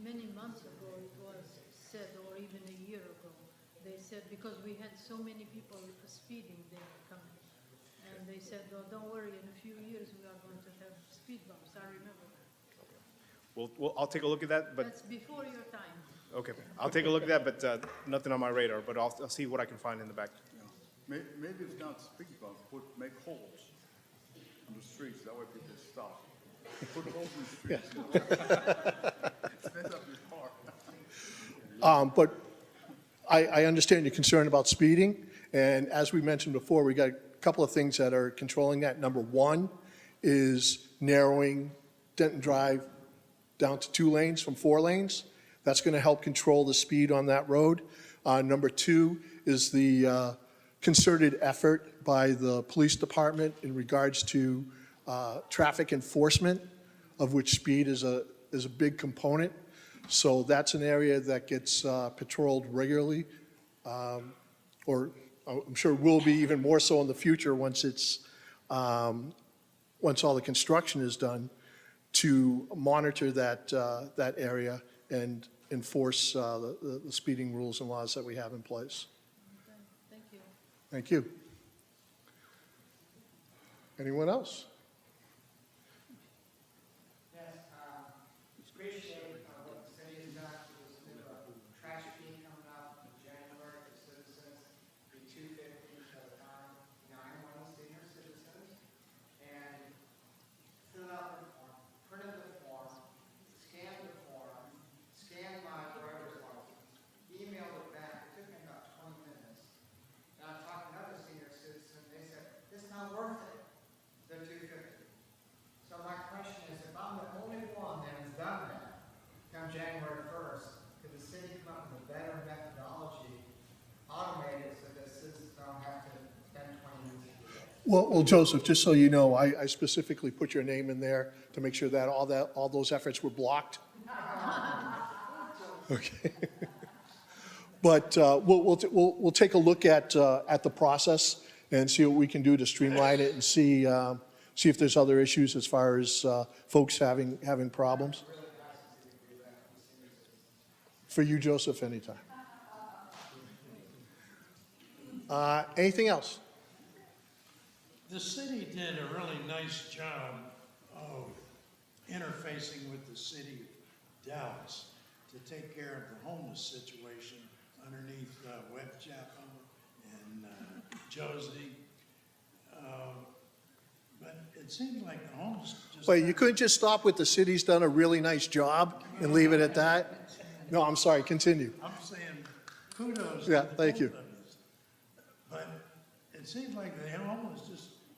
Many months ago, it was said, or even a year ago, they said, because we had so many people speeding there coming, and they said, oh, don't worry, in a few years, we are going to have speed bumps. I remember that. I'll take a look at that, but, That's before your time. okay, I'll take a look at that, but nothing on my radar, but I'll see what I can find in the back. Maybe it's not speed bumps, make holes on the streets, that way people stop. Put holes in the streets, you know. Mess up your car. But I understand your concern about speeding, and as we mentioned before, we got a couple of things that are controlling that. Number one is narrowing Denton Drive down to 2 lanes from 4 lanes. That's going to help control the speed on that road. Number two is the concerted effort by the police department in regards to traffic enforcement, of which speed is a big component. So that's an area that gets patrolled regularly, or I'm sure will be even more so in the future once once all the construction is done, to monitor that area and enforce the speeding rules and laws that we have in place. Thank you. Thank you. Anyone else? Appreciate what the city has done. There's a bit of a trash fee coming up in January for citizens, be $2.50 for the time. I'm one of the senior citizens, and fill out the form, printed the form, scanned the form, scanned my driver's license, emailed it back. It took me about 20 minutes. And I talked to another senior citizen, they said, it's not worth it, the $2.50. So my question is, if I'm the only one that has done that, come January 1st, could the city come up with a better methodology, automated, so that citizens don't have to spend 20 minutes to do that? Well, Joseph, just so you know, I specifically put your name in there to make sure that all those efforts were blocked. Okay. But we'll take a look at the process and see what we can do to streamline it and see if there's other issues as far as folks having problems. For you, Joseph, anytime. Anything else? The city did a really nice job of interfacing with the city of Dallas to take care of the homeless situation underneath Webb Chapel and Josie. But it seems like the homeless just... Wait, you couldn't just stop with the city's done a really nice job and leave it at that? No, I'm sorry, continue. I'm saying kudos. Yeah, to the thank you. both of us. But it seems like the homeless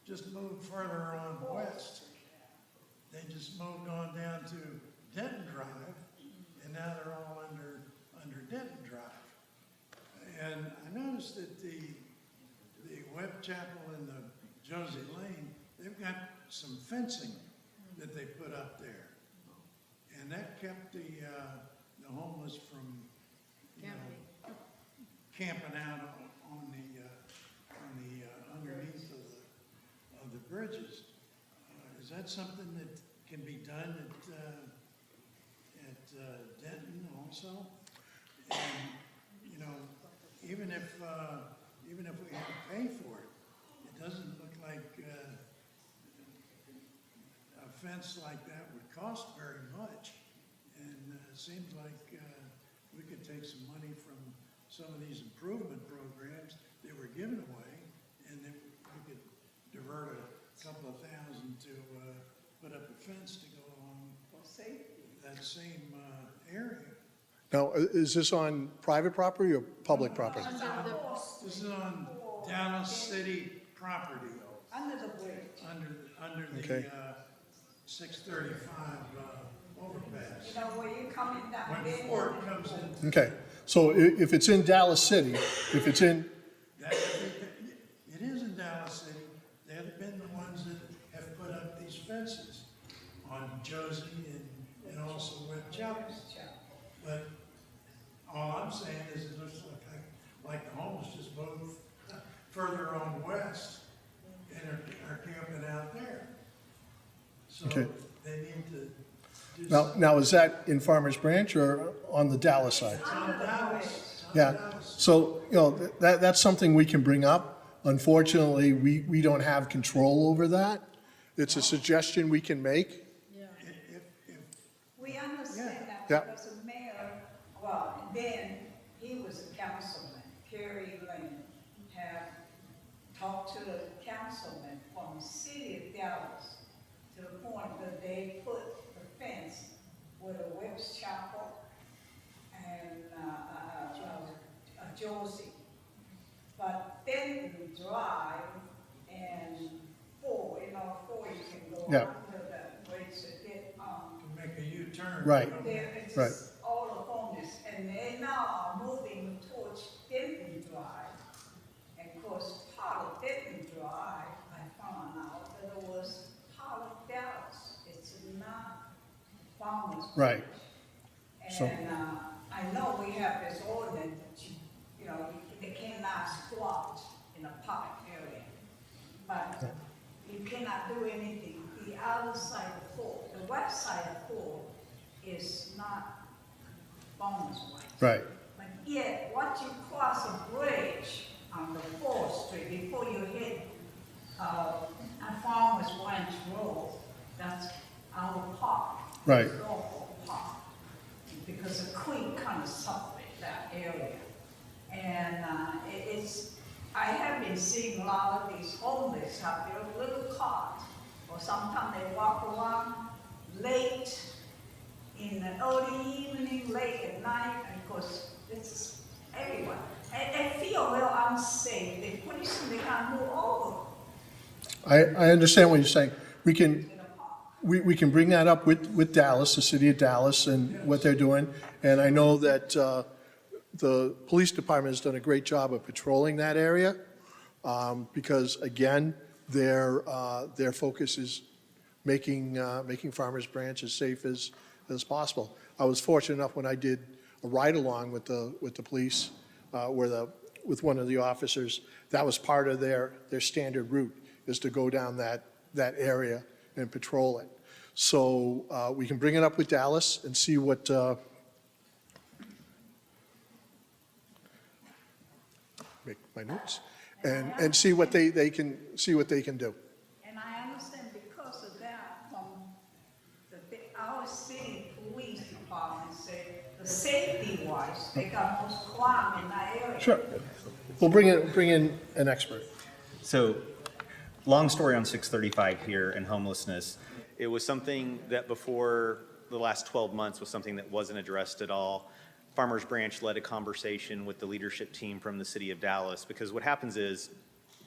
just moved further on west. They just moved on down to Denton Drive, and now they're all under Denton Drive. And I noticed that the Webb Chapel and the Josie Lane, they've got some fencing that they put up there. And that kept the homeless from, camping out on the underneath of the bridges. Is that something that can be done at Denton also? And, even if we have to pay for it, it doesn't look like a fence like that would cost very much. And it seems like we could take some money from some of these improvement programs that were given away, and then we could divert a couple of thousand to put up a fence to go along that same area. Now, is this on private property or public property? This is on Dallas City property. Under the bridge. Under the Okay. 635 overpass. You know, where you're coming down. When Ford comes in, Okay, so if it's in Dallas City, if it's in, it is in Dallas City. They've been the ones that have put up these fences on Josie and also with Chapel. But all I'm saying is it looks like the homeless just moved further on west and are camping out there. So Okay. they need to do now is that in Farmers Branch or on the Dallas side? It's on Dallas. It's on Yeah, Dallas. so, that's something we can bring up. Unfortunately, we don't have control over that. It's a suggestion we can make. We understand that Yeah. because the mayor, well, then he was a councilman, Kerry Lane, had talked to the councilman from the city of Dallas to the point that they put the fence with a Webb's Chapel and Josie. But then you drive and four you can go Yeah. under the bridge to get on. To make a U-turn. Right. It's Right. just all the homeless, and they now are moving towards Denton Drive. And of course, part of Denton Drive, I found out that it was part of Dallas. It's not Farmers Branch. Right. So- And I know we have this ordinance that they cannot squat in a park area. But you cannot do anything. The other side of Ford, the west side of Ford is not Farmers Branch. Right. But yet, once you cross a bridge on the 4th Street, before you hit Farmers Branch Road, that's our park. Right. It's local park. Because the creek kind of separates that area. And I have been seeing a lot of these homeless have their little cart, or sometimes they walk around late in the early evening, late at night, and of course, it's everyone. They feel real unsafe. They pretty soon they can't move over. I understand what you're saying. We can bring that up with Dallas, the city of Dallas, and what they're doing. And I know that the police department has done a great job of patrolling that area, because again, their focus is making Farmers Branch as safe as possible. I was fortunate enough when I did a ride-along with the police, with one of the officers, that was part of their standard route, is to go down that area and patrol it. So we can bring it up with Dallas and see what, make my notes, and see what they can do. And I understand because of that, our city police department said the safety-wise, they got most crime in that area. Sure. We'll bring in an expert. So, long story on 635 here and homelessness. It was something that before the last 12 months was something that wasn't addressed at all. Farmers Branch led a conversation with the leadership team from the city of Dallas, because what happens is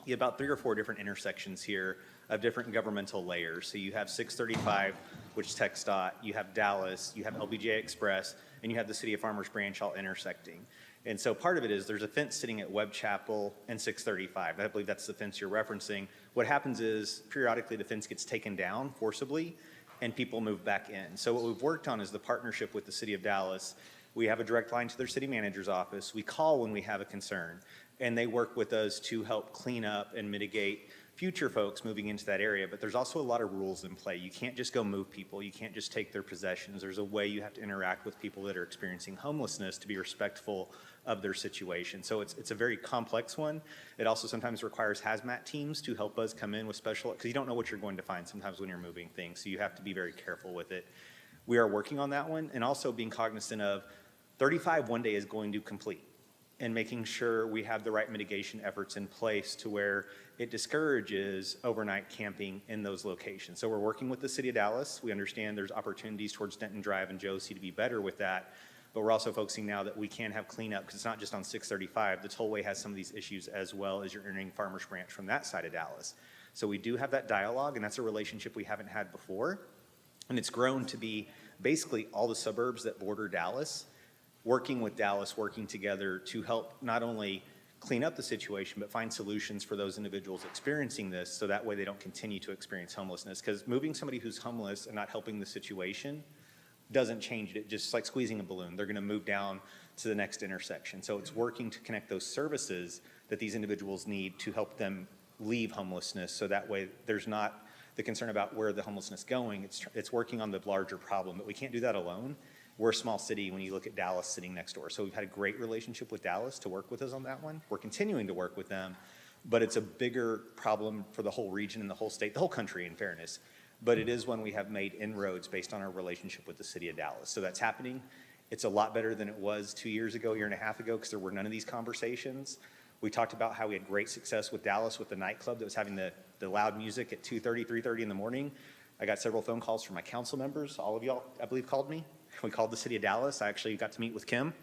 you have about 3 or 4 different intersections here of different governmental layers. So you have 635, which is TxDOT, you have Dallas, you have LBJ Express, and you have the city of Farmers Branch all intersecting. And so part of it is there's a fence sitting at Webb Chapel and 635. I believe that's the fence you're referencing. What happens is periodically the fence gets taken down forcibly and people move back in. So what we've worked on is the partnership with the city of Dallas. We have a direct line to their city manager's office. We call when we have a concern, and they work with us to help clean up and mitigate future folks moving into that area, but there's also a lot of rules in play. You can't just go move people. You can't just take their possessions. There's a way you have to interact with people that are experiencing homelessness to be respectful of their situation. So it's a very complex one. It also sometimes requires hazmat teams to help us come in with special, because you don't know what you're going to find sometimes when you're moving things. So you have to be very careful with it. We are working on that one, and also being cognizant of 35 one day is going to complete, and making sure we have the right mitigation efforts in place to where it discourages overnight camping in those locations. So we're working with the city of Dallas. We understand there's opportunities towards Denton Drive and Josie to be better with that, but we're also focusing now that we can have cleanup, because it's not just on 635. The tollway has some of these issues as well as you're entering Farmers Branch from that side of Dallas. So we do have that dialogue, and that's a relationship we haven't had before. And it's grown to be basically all the suburbs that border Dallas, working with Dallas, working together to help not only clean up the situation, but find solutions for those individuals experiencing this, so that way they don't continue to experience homelessness. Because moving somebody who's homeless and not helping the situation doesn't change it, just like squeezing a balloon. They're gonna move down to the next intersection. So it's working to connect those services that these individuals need to help them leave homelessness, so that way there's not the concern about where the homelessness going. It's working on the larger problem, but we can't do that alone. We're a small city when you look at Dallas sitting next door. So we've had a great relationship with Dallas to work with us on that one. We're continuing to work with them, but it's a bigger problem for the whole region and the whole state, the whole country in fairness. But it is one we have made inroads based on our relationship with the city of Dallas. So that's happening. It's a lot better than it was 2 years ago, year and a half ago, because there were none of these conversations. We talked about how we had great success with Dallas with the nightclub that was having the loud music at 2:30, 3:30 in the morning. I got several phone calls from my council members. All of y'all, I believe, called me. We called the city of Dallas. I actually got to meet with Kim,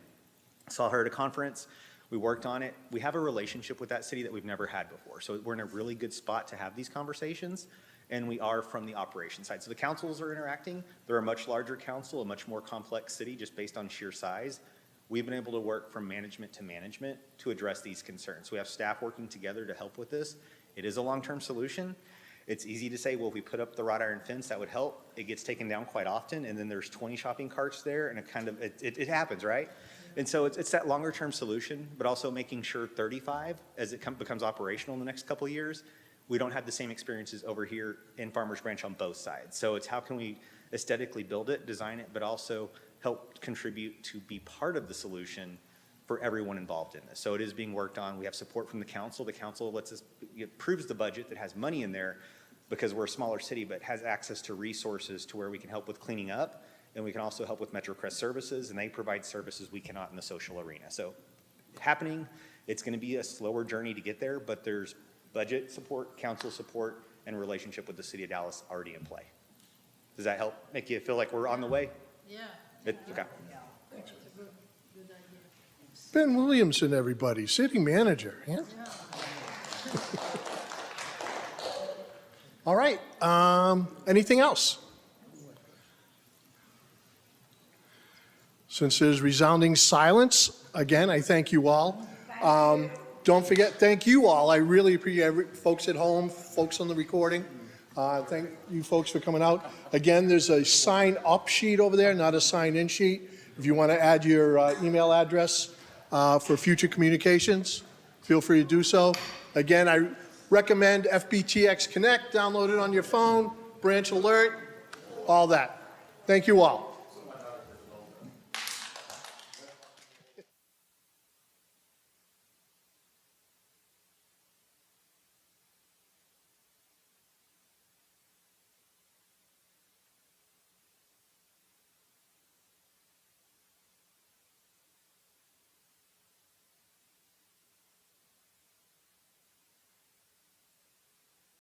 saw her at a conference. We worked on it. We have a relationship with that city that we've never had before. So we're in a really good spot to have these conversations, and we are from the operations side. So the councils are interacting. They're a much larger council, a much more complex city just based on sheer size. We've been able to work from management to address these concerns. We have staff working together to help with this. It is a long-term solution. It's easy to say, well, if we put up the wrought iron fence, that would help. It gets taken down quite often, and then there's 20 shopping carts there, and it happens, right? And so it's that longer-term solution, but also making sure 35, as it becomes operational in the next couple of years, we don't have the same experiences over here in Farmers Branch on both sides. So it's how can we aesthetically build it, design it, but also help contribute to be part of the solution for everyone involved in this. So it is being worked on. We have support from the council. The council approves the budget that has money in there, because we're a smaller city, but has access to resources to where we can help with cleaning up, and we can also help with MetroCrest services, and they provide services we cannot in the social arena. So happening, it's gonna be a slower journey to get there, but there's budget support, council support, and relationship with the city of Dallas already in play. Does that help make you feel like we're on the way? Yeah. Okay. That's a good idea. Ben Williamson, everybody, city manager. Yeah? All right. Anything else? Since there's resounding silence, again, I thank you all. Don't forget, thank you all. I really appreciate folks at home, folks on the recording. Thank you folks for coming out. Again, there's a sign-up sheet over there, not a sign-in sheet. If you want to add your email address for future communications, feel free to do so. Again, I recommend FBTX Connect, download it on your phone, branch alert, all that. Thank you all.